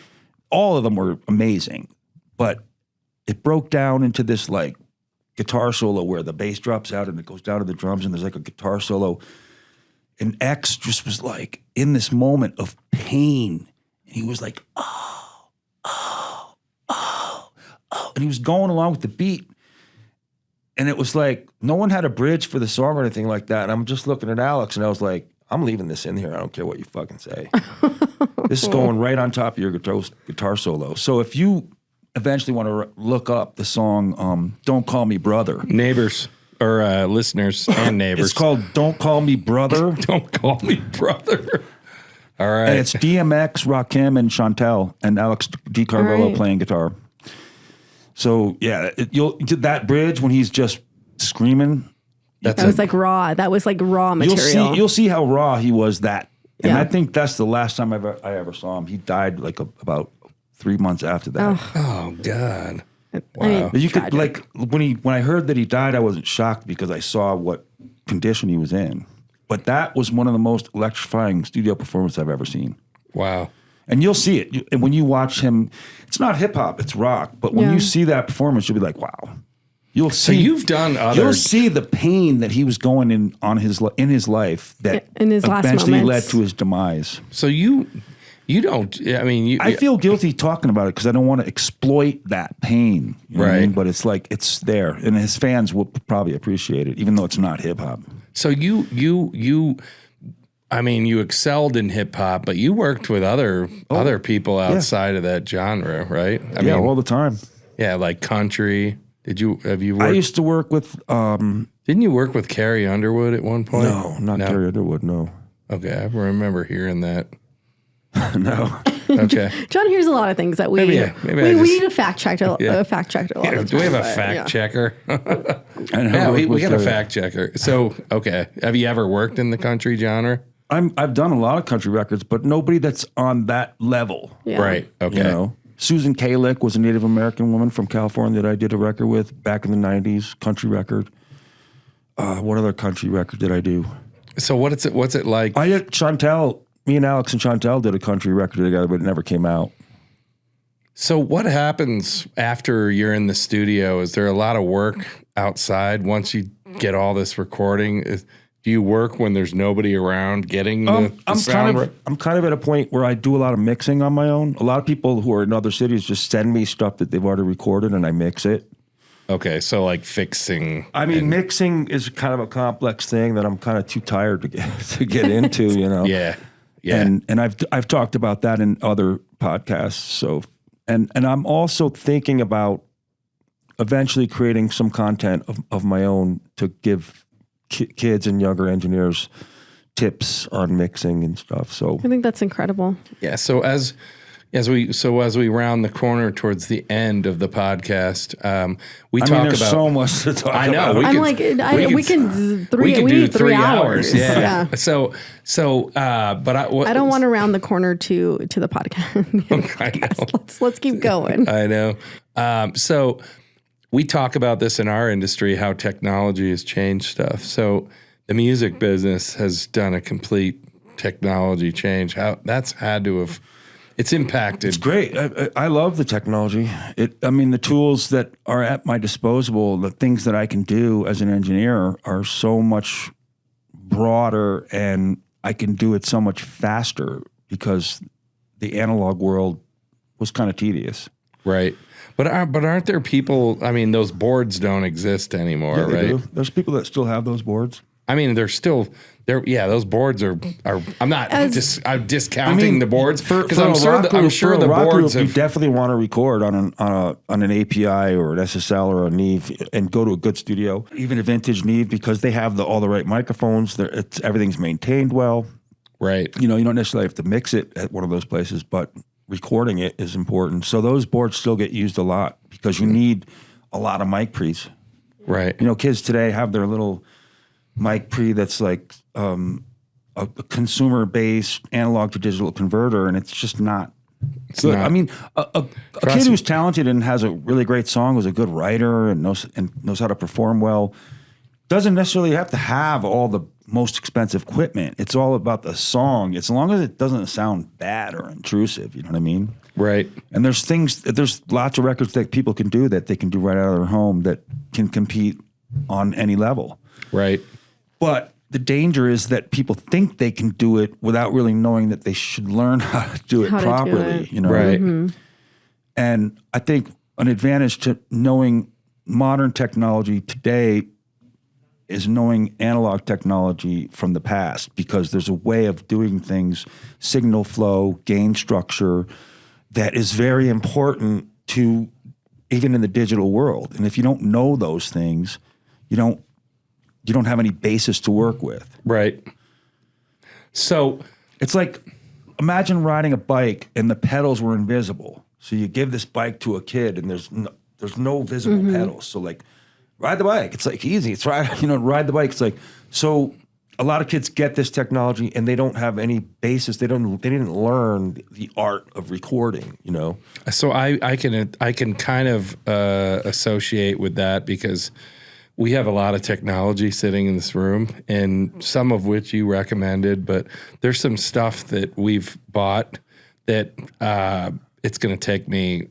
all of them were amazing. But it broke down into this like guitar solo where the bass drops out and it goes down to the drums and there's like a guitar solo. And X just was like in this moment of pain. And he was like, oh. And he was going along with the beat. And it was like, no one had a bridge for the song or anything like that. And I'm just looking at Alex and I was like, I'm leaving this in here. I don't care what you fucking say. This is going right on top of your guitar solo. So if you eventually want to look up the song, Don't Call Me Brother. Neighbors. Or listeners and neighbors. It's called Don't Call Me Brother. Don't Call Me Brother. All right. And it's DMX, Rakim, and Chantel, and Alex D. Carvello playing guitar. So, yeah, that bridge when he's just screaming. That was like raw. That was like raw material. You'll see how raw he was that. And I think that's the last time I ever saw him. He died like about 3 months after that. Oh God. Wow. I mean, you could like when I heard that he died, I wasn't shocked because I saw what condition he was in. But that was one of the most electrifying studio performances I've ever seen. Wow. And you'll see it. And when you watch him, it's not hip hop, it's rock. But when you see that performance, you'll be like, wow. You'll see. So you've done other. You'll see the pain that he was going in his life that in his last eventually moments. led to his demise. So you don't. I mean, I feel guilty talking about it because I don't want to exploit that pain. You know what I mean? But it's like it's there, and his fans will probably appreciate it, even though it's not hip hop. So you I mean, you excelled in hip hop, but you worked with other people outside of that genre, right? I mean, all the time. yeah, like country. Have you I worked? used to work with. Didn't you work with Carrie Underwood at one point? No, not Carrie Underwood. No. Okay, I remember hearing that. No. Okay. John hears a lot of things that we Maybe I we just- need to fact check a lot of the Do we have time, a but, fact yeah. checker? I Yeah, we got a Carrie. fact checker. So, okay. Have you ever worked in the country genre? I've done a lot of country records, but nobody that's on that level. Yeah. Right. Okay. You know, Susan Kalick was a Native American woman from California that I did a record with back in the '90s. Country record. What other country record did I do? So what's it like? I did Chantel. Me and Alex and Chantel did a country record together, but it never came out. So what happens after you're in the studio? Is there a lot of work outside once you get all this recording? Do you work when there's nobody around getting the sound? I'm kind of at a point where I do a lot of mixing on my own. A lot of people who are in other cities just send me stuff that they've already recorded and I mix it. Okay, so like fixing. I mean, mixing is kind of a complex thing that I'm kind of too tired to get into, you know. Yeah. Yeah. And I've talked about that in other podcasts. So and I'm also thinking about eventually creating some content of my own to give kids and younger engineers tips on mixing and stuff. So I think that's incredible. Yeah. So as we round the corner towards the end of the podcast, we talk there's about so much to talk I know. about. I'm like, we can do 3 hours. Yeah. So, but I don't want to round the corner to the podcast. I know. Let's keep going. I know. So we talk about this in our industry, how technology has changed stuff. So the music business has done a complete technology change. How that's had to have. It's impacted. It's great. I love the technology. The tools that are at my disposal, the things that I can do as an engineer are so much broader, and I can do it so much faster because the analog world was kind of tedious. Right. But aren't there people, I mean, those boards don't exist anymore, Yeah, they right? do. There's people that still have those boards. I mean, they're still there. Yeah, those boards are. I'm not I'm discounting the boards because I'm sure the boards You have. definitely want to record on an API or an SSL or a Neve and go to a good studio, even a vintage Neve, because they have all the right microphones. Everything's maintained well. Right. You know, you don't necessarily have to mix it at one of those places, but recording it is important. So those boards still get used a lot because you need a lot of mic pre's. Right. You know, kids today have their little mic pre that's like a consumer-based analog to digital converter, and it's just not good. not. I mean, a kid who's talented and has a really great song, who's a good writer and knows how to perform well, doesn't necessarily have to have all the most expensive equipment. It's all about the song, as long as it doesn't sound bad or intrusive. You know what I mean? Right. And there's lots of records that people can do that they can do right out of their home that can compete on any level. Right. But the danger is that people think they can do it without really knowing that they should learn how to do it properly. You know, Right. And I think an advantage to knowing modern technology today is knowing analog technology from the past, because there's a way of doing things, signal flow, gain structure, that is very important to even in the digital world. And if you don't know those things, you don't have any basis to work with. Right. So It's like, imagine riding a bike and the pedals were invisible. So you give this bike to a kid and there's no visible pedals. So like, ride the bike. It's like easy. It's ride the bike. It's like, so a lot of kids get this technology and they don't have any basis. They didn't learn the art of recording, you know? So I can kind of associate with that because we have a lot of technology sitting in this room, and some of which you recommended, but there's some stuff that we've bought that it's going to take me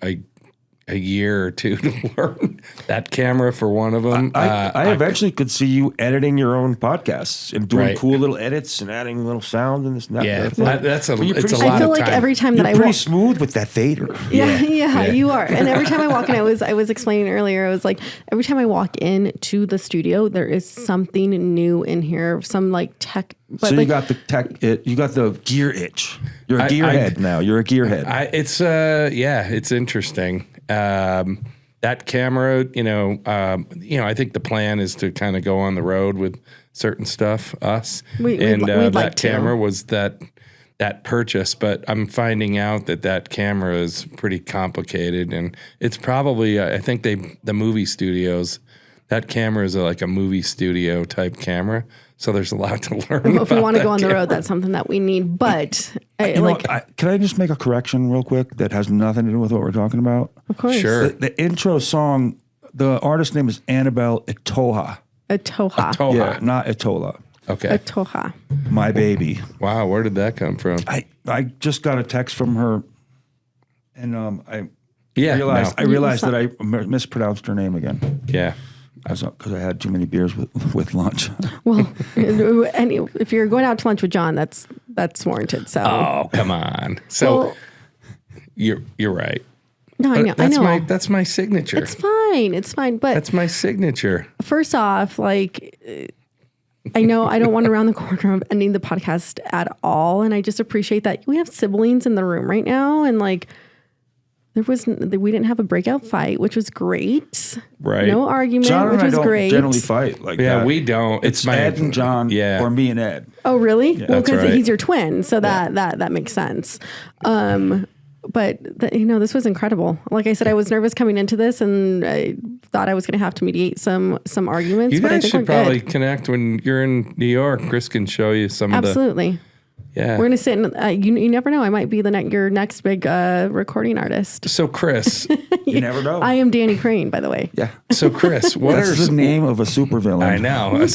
a year or two to learn that camera for one of them. I eventually could see you editing your own podcasts and doing Right. cool little edits and adding little sound and this and that. Yeah, But I it's a pretty- lot I feel of like time. every time that You're I pretty walk, smooth with that fader. yeah, you are. And every time I walk in, I was explaining earlier, I was like, every time I walk into the studio, there is something new in here, some like tech. But So like, you got the tech. You got the gear itch. You're a I- gearhead now. You're a gearhead. It's interesting. That camera, I think the plan is to kind of go on the road with certain stuff, We'd that like to. camera was that purchase, but I'm finding out that camera is pretty complicated, and it's probably I think the movie studios, that camera is like a movie studio type camera, so there's a lot to learn. if we want to that go on the camera. road, that's something that we need. But You know, can I just make a correction real quick that has nothing to do with what we're talking about? of course, Sure. The intro song, the artist name is Annabelle Etoha. a toha, Toha. Yeah, not Etola. Okay. a toha. My baby. Wow, where did that come from? I just got a text from her, and I Yeah, realized no. I realized that I mispronounced her name again. Yeah. Because I had too many beers with lunch. Well, if you're going out to lunch with John, that's warranted. So, Oh, come on. So well, you're right. no, I know, That's I know. that's my signature. It's fine. But That's my signature. first off, like, I know I don't want to round the corner of ending the podcast at all, and I just appreciate that we have siblings in the room right now, and like, we didn't have a breakout fight, which was great. Right. No argument, John which and I was don't great. generally fight like Yeah, that. we don't. It's Ed and John, or me and Ed. Oh, really? Well, That's because right. he's your twin, so that makes sense. But this was incredible. Like I said, I was nervous coming into this, and I thought I was going to have to mediate some arguments. You but I guys think should we're probably good. connect when you're in New York. Chris can show you some Absolutely. of the. Yeah. We're gonna sit and you never know. I might be your next big recording artist. So Chris, You never know. I am Dani Crain, by the way. Yeah. what That's are the name of a supervillain. I know.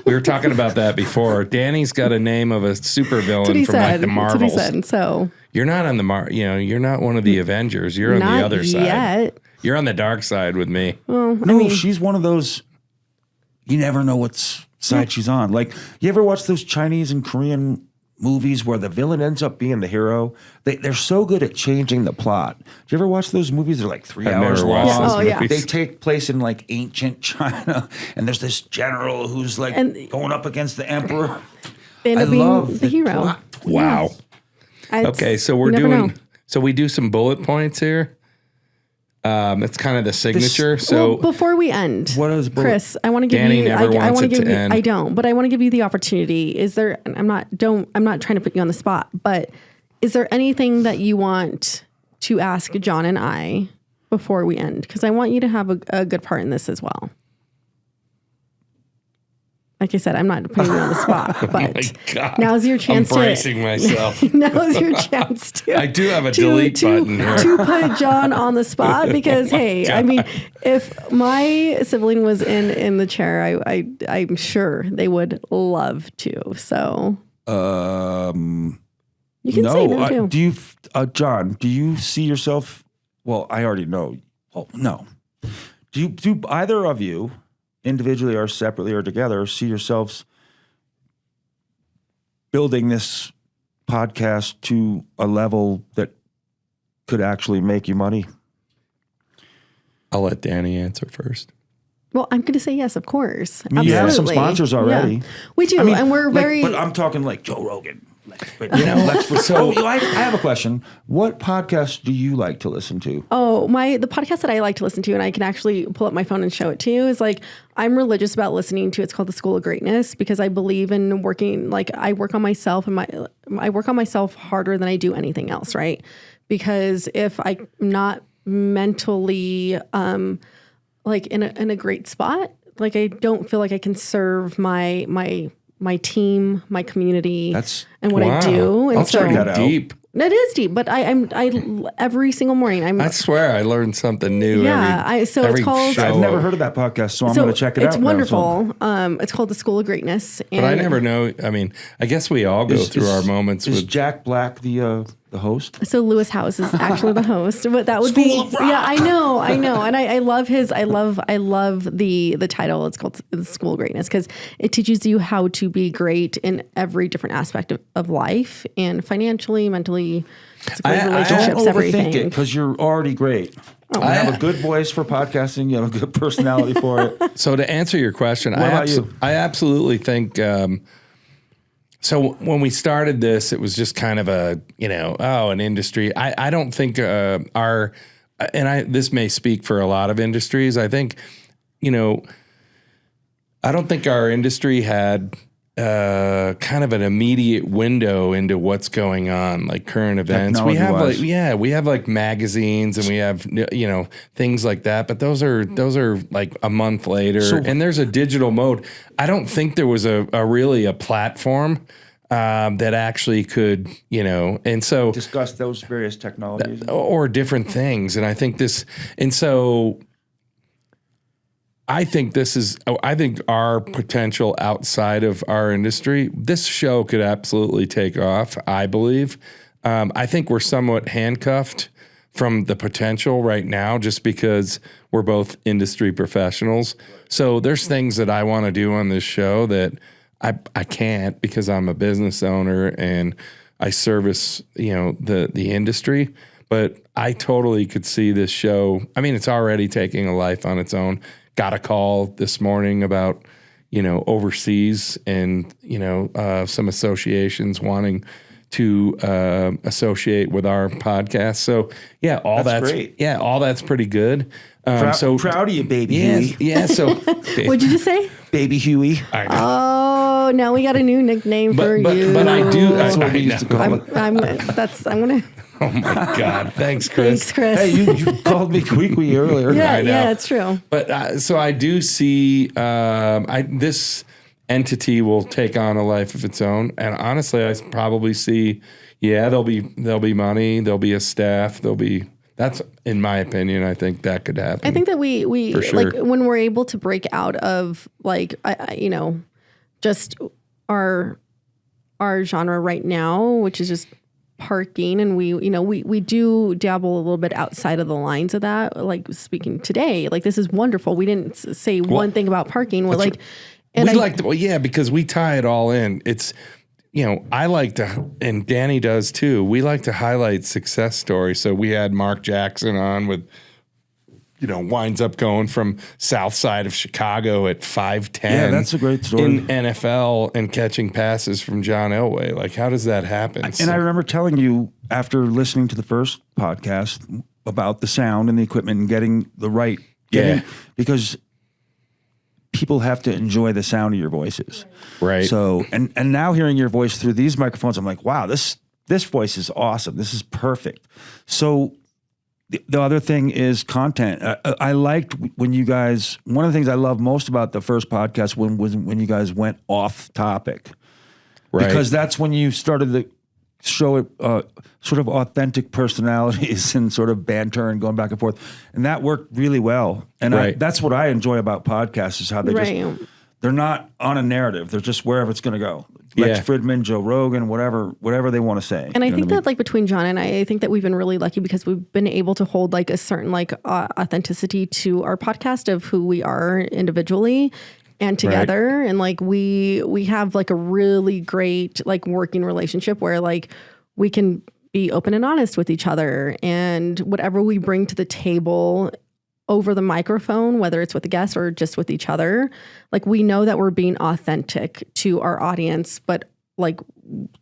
We were talking about that before. Danny's got a name of a supervillain That's what he from said. like the That's what he Marvels. said. So You're not on the you're not one of the Avengers. You're on not the other side. yet. You're on the dark side with me. No, she's one of those. You never know what side she's on. Like, you ever watch those Chinese and Korean movies where the villain ends up being the hero? They're so good at changing the plot. Do you ever watch those movies? They're like 3 I've hours never long. watched those Oh, yeah. movies. They take place in like ancient China, and there's this general who's like going up against the emperor. They end I up being love the hero. plot. Wow. Okay, so we're you never doing. know. So we do some bullet points here. It's kind of the signature. Well, before we end, What is bullet- Chris? I want to give Dani you. never I wants want it to give to you. end. I don't, but I want to give you the opportunity. Is there? I'm not trying to put you on the spot, but is there anything that you want to ask John and I before we end? Because I want you to have a good part in this as well. Like I said, I'm not putting you on the spot, but God. now's your chance I'm bracing myself. Now's your chance to. I do have a delete button here. To put John on the spot because, hey, I mean, if my sibling was in the chair, I'm sure they would love to. So you can say no too. Do you, John? Do you see yourself? Well, I already know. Well, no. Do either of you, individually or separately or together, see yourselves building this podcast to a level that could actually make you money? I'll let Dani answer first. Well, I'm going to say yes, of course. I mean, you have some Absolutely. sponsors already. Yeah. We do, I mean, and we're like, very. But I'm talking like Joe Rogan. I have a question. What podcast do you like to listen to? Oh, the podcast that I like to listen to, and I can actually pull up my phone and show it to you, is like I'm religious about listening to. It's called The School of Greatness because I believe in working. Like I work on myself, and I work on myself harder than I do anything else, right? Because if I'm not mentally like in a great spot, like I don't feel like I can serve my team, my community, and what I do. And I'll so check that out. Deep. It is deep, but I every single morning I swear I learned something new. it's called. show. I've never heard of that podcast, so I'm going to check it out. It's wonderful. It's called The School of Greatness. But I never know. I mean, I guess we all go through our moments Is with. Jack Black the the host? So Lewis House is actually the host, but that would be I know, and I love the title. It's called School of Greatness because it teaches you how to be great in every different aspect of life and financially, mentally, relationships, Don't overthink everything. it because you're already great. You have a good voice for podcasting. You have a good personality for it. So to answer your question, about you? I absolutely think. So when we started this, it was just kind of an industry. I don't think this may speak for a lot of industries. I think, I don't think our industry had kind of an immediate window into what's going on, like current events. We have like magazines and we have things like that, but those are like a month later. And there's a digital mode. I don't think there was a really a platform that actually could, and so discuss those various technologies or different things. And I think I think our potential outside of our industry, this show could absolutely take off, I believe. I think we're somewhat handcuffed from the potential right now just because we're both industry professionals. So there's things that I want to do on this show that I can't because I'm a business owner and I service, the industry. But I totally could see this show. I mean, it's already taking a life on its own. Got a call this morning about, overseas and, some associations wanting to associate with our podcast. So yeah, that's great. Yeah, all that's pretty good. So proud of you, baby. Huey. Yeah. So what'd you just say? Baby Huey. Oh, now we got a new nickname for you. But I do. That's what we used to call it. I'm gonna. Oh my God! Thanks, Chris. Thanks, Chris. Hey, you called me Queequeg earlier. Yeah, it's true. But so I do see this entity will take on a life of its own, and honestly, I probably see. Yeah, there'll be money. There'll be a staff. That's in my opinion. I think that could happen. I think that we For sure. like when we're able to break out of just our genre right now, which is just parking, and we do dabble a little bit outside of the lines of that. Like speaking today, like this is wonderful. We didn't say one thing about parking. We're like, because we tie it all in. It's I like to, and Dani does too. We like to highlight success stories. So we had Mark Jackson on with, winds up going from south side of Chicago at 5'10". Yeah, that's a great story. In NFL and catching passes from John Elway. Like, how does that happen? And I remember telling you after listening to the first podcast about the sound and the equipment and getting the right, because people have to enjoy the sound of your voices. Right. So, and now hearing your voice through these microphones, I'm like, wow, this voice is awesome. This is perfect. So the other thing is content. I liked when you guys, one of the things I love most about the first podcast was when you guys went off topic. Right. Because that's when you started to show sort of authentic personalities and sort of banter and going back and forth. And that worked really well. And that's what I enjoy about podcasts is how they they're not on a narrative. They're just wherever it's going to go. Lex Fridman, Joe Rogan, whatever they want to say. And I think that like between John and I think that we've been really lucky because we've been able to hold like a certain like authenticity to our podcast of who we are individually and together. Right. And like we have like a really great like working relationship where like we can be open and honest with each other, and whatever we bring to the table over the microphone, whether it's with a guest or just with each other, like we know that we're being authentic to our audience, but like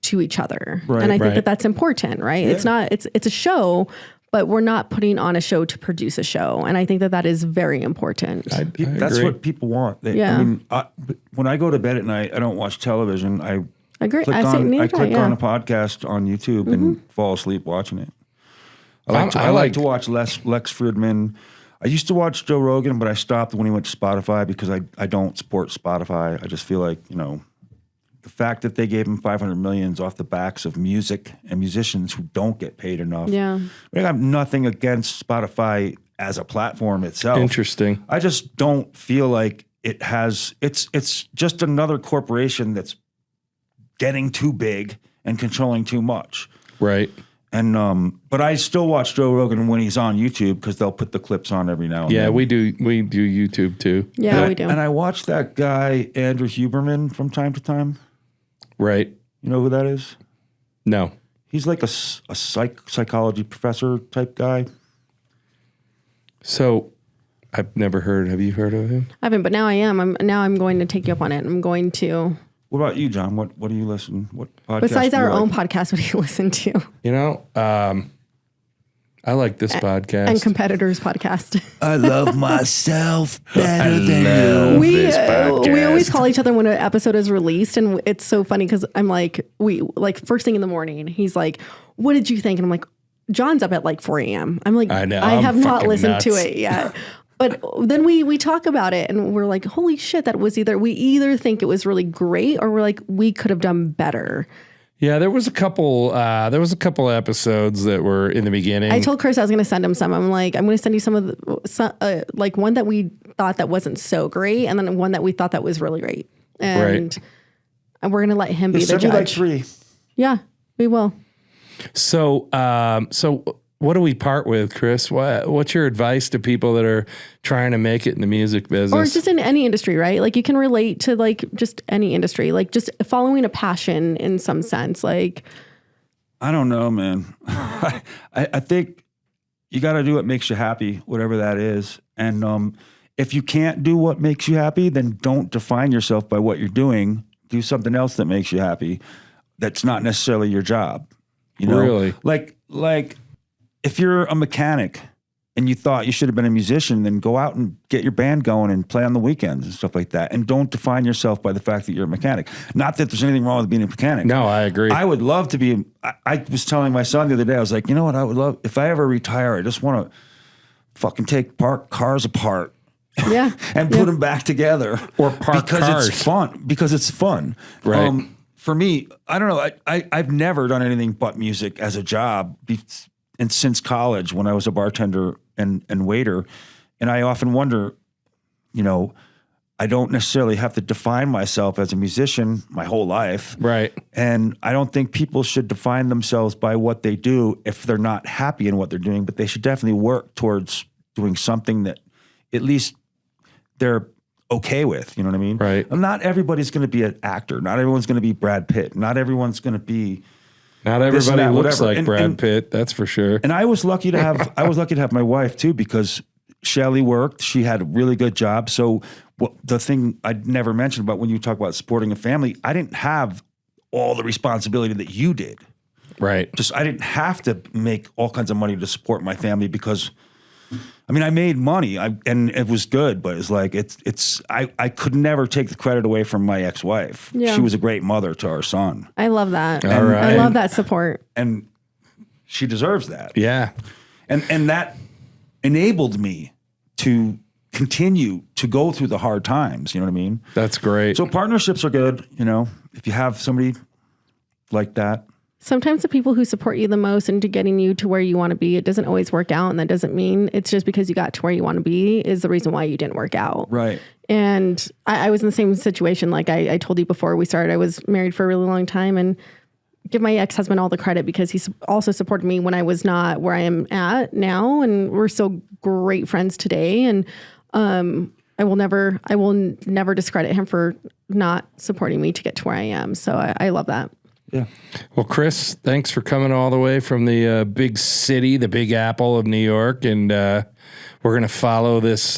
to each other. Right, and I think that that's important, right? Yeah. It's a show, but we're not putting on a show to produce a show. And I think that that is very important. I that's what people want. I mean, when I go to bed at night, I don't watch television. I agree. click on a podcast on YouTube and fall asleep watching it. I like to watch Lex Fridman. I used to watch Joe Rogan, but I stopped when he went to Spotify because I don't support Spotify. I just feel like, the fact that they gave him $500 million off the backs of music and musicians who don't get paid enough. Yeah. I have nothing against Spotify as a platform itself. Interesting. I just don't feel like it has, it's just another corporation that's getting too big and controlling too much. Right. But I still watch Joe Rogan when he's on YouTube because they'll put the clips on every now and then. Yeah, we do YouTube too. Yeah, we do. And I watch that guy, Andrew Huberman, from time to time. Right. You know who that is? No. He's like a psychology professor type guy. So I've never heard. Have you heard of him? I haven't, but now I am. I'm going to take you up on it. I'm going to. What about you, John? What do you listen? What podcast? Besides do you our like? own podcast, what do you listen to? You know, I like this podcast. And competitors podcast. I love myself better than you. this podcast. We always call each other when an episode is released, and it's so funny because I'm like, first thing in the morning, he's like, "What did you think?" And I'm like, "John's up at like 4 a.m." I'm like, I know, I I'm have not fucking listened to nuts. it yet. But then we talk about it, and we're like, "Holy shit!" That was we either think it was really great, or we're like, we could have done better. Yeah, there was a couple episodes that were in the beginning. I told Chris I was going to send him some. I'm like, I'm going to send you some of like one that we thought that wasn't so great, and then one that we thought that was really great. And we're going to let him be the Send me like judge. 3. Yeah, we will. So what do we part with, Chris? What's your advice to people that are trying to make it in the music business? Or just in any industry, right? Like you can relate to like just any industry, like just following a passion in some sense. Like, I don't know, man. I think you got to do what makes you happy, whatever that is. And if you can't do what makes you happy, then don't define yourself by what you're doing. Do something else that makes you happy. That's not necessarily your job. You know, Really? Like if you're a mechanic and you thought you should have been a musician, then go out and get your band going and play on the weekends and stuff like that. And don't define yourself by the fact that you're a mechanic. Not that there's anything wrong with being a mechanic. No, I agree. I would love to be. I was telling my son the other day, I was like, you know what? I would love, if I ever retire, I just want to fucking take cars apart yeah. and put them back together. Or park because cars. it's fun. Because it's fun. Right. For me, I don't know. I've never done anything but music as a job. And since college, when I was a bartender and waiter, and I often wonder, you know, I don't necessarily have to define myself as a musician my whole life. Right. And I don't think people should define themselves by what they do if they're not happy in what they're doing, but they should definitely work towards doing something that at least they're okay with. You know what I mean? Right. And not everybody's going to be an actor. Not everyone's going to be Brad Pitt. Not everyone's going to be... Not this and everybody that, looks whatever. like Brad Pitt, that's for sure. And I was lucky to have my wife too, because Shelly worked. She had a really good job. So the thing I'd never mentioned about when you talk about supporting a family, I didn't have all the responsibility that you did. Right. I didn't have to make all kinds of money to support my family because, I mean, I made money and it was good, but it's like, I could never take the credit away from my ex-wife. Yeah. She was a great mother to our son. I love that. All right. I love that support. And she deserves that. Yeah. And that enabled me to continue to go through the hard times. You know what I mean? That's great. So partnerships are good. You know, if you have somebody like that. Sometimes the people who support you the most into getting you to where you want to be, it doesn't always work out. And that doesn't mean it's just because you got to where you want to be is the reason why you didn't work out. Right. And I was in the same situation. Like I told you before we started, I was married for a really long time, and give my ex-husband all the credit because he also supported me when I was not where I am at now. And we're still great friends today. And I will never discredit him for not supporting me to get to where I am. So I love that. Yeah. Well, Chris, thanks for coming all the way from the big city, the Big Apple of New York. And we're going to follow this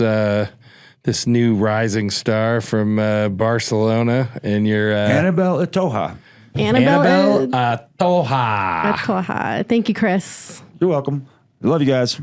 new rising star from Barcelona and your Annabelle Atoha. Annabelle Atoha. Atoha. Thank you, Chris. You're welcome. I love you guys.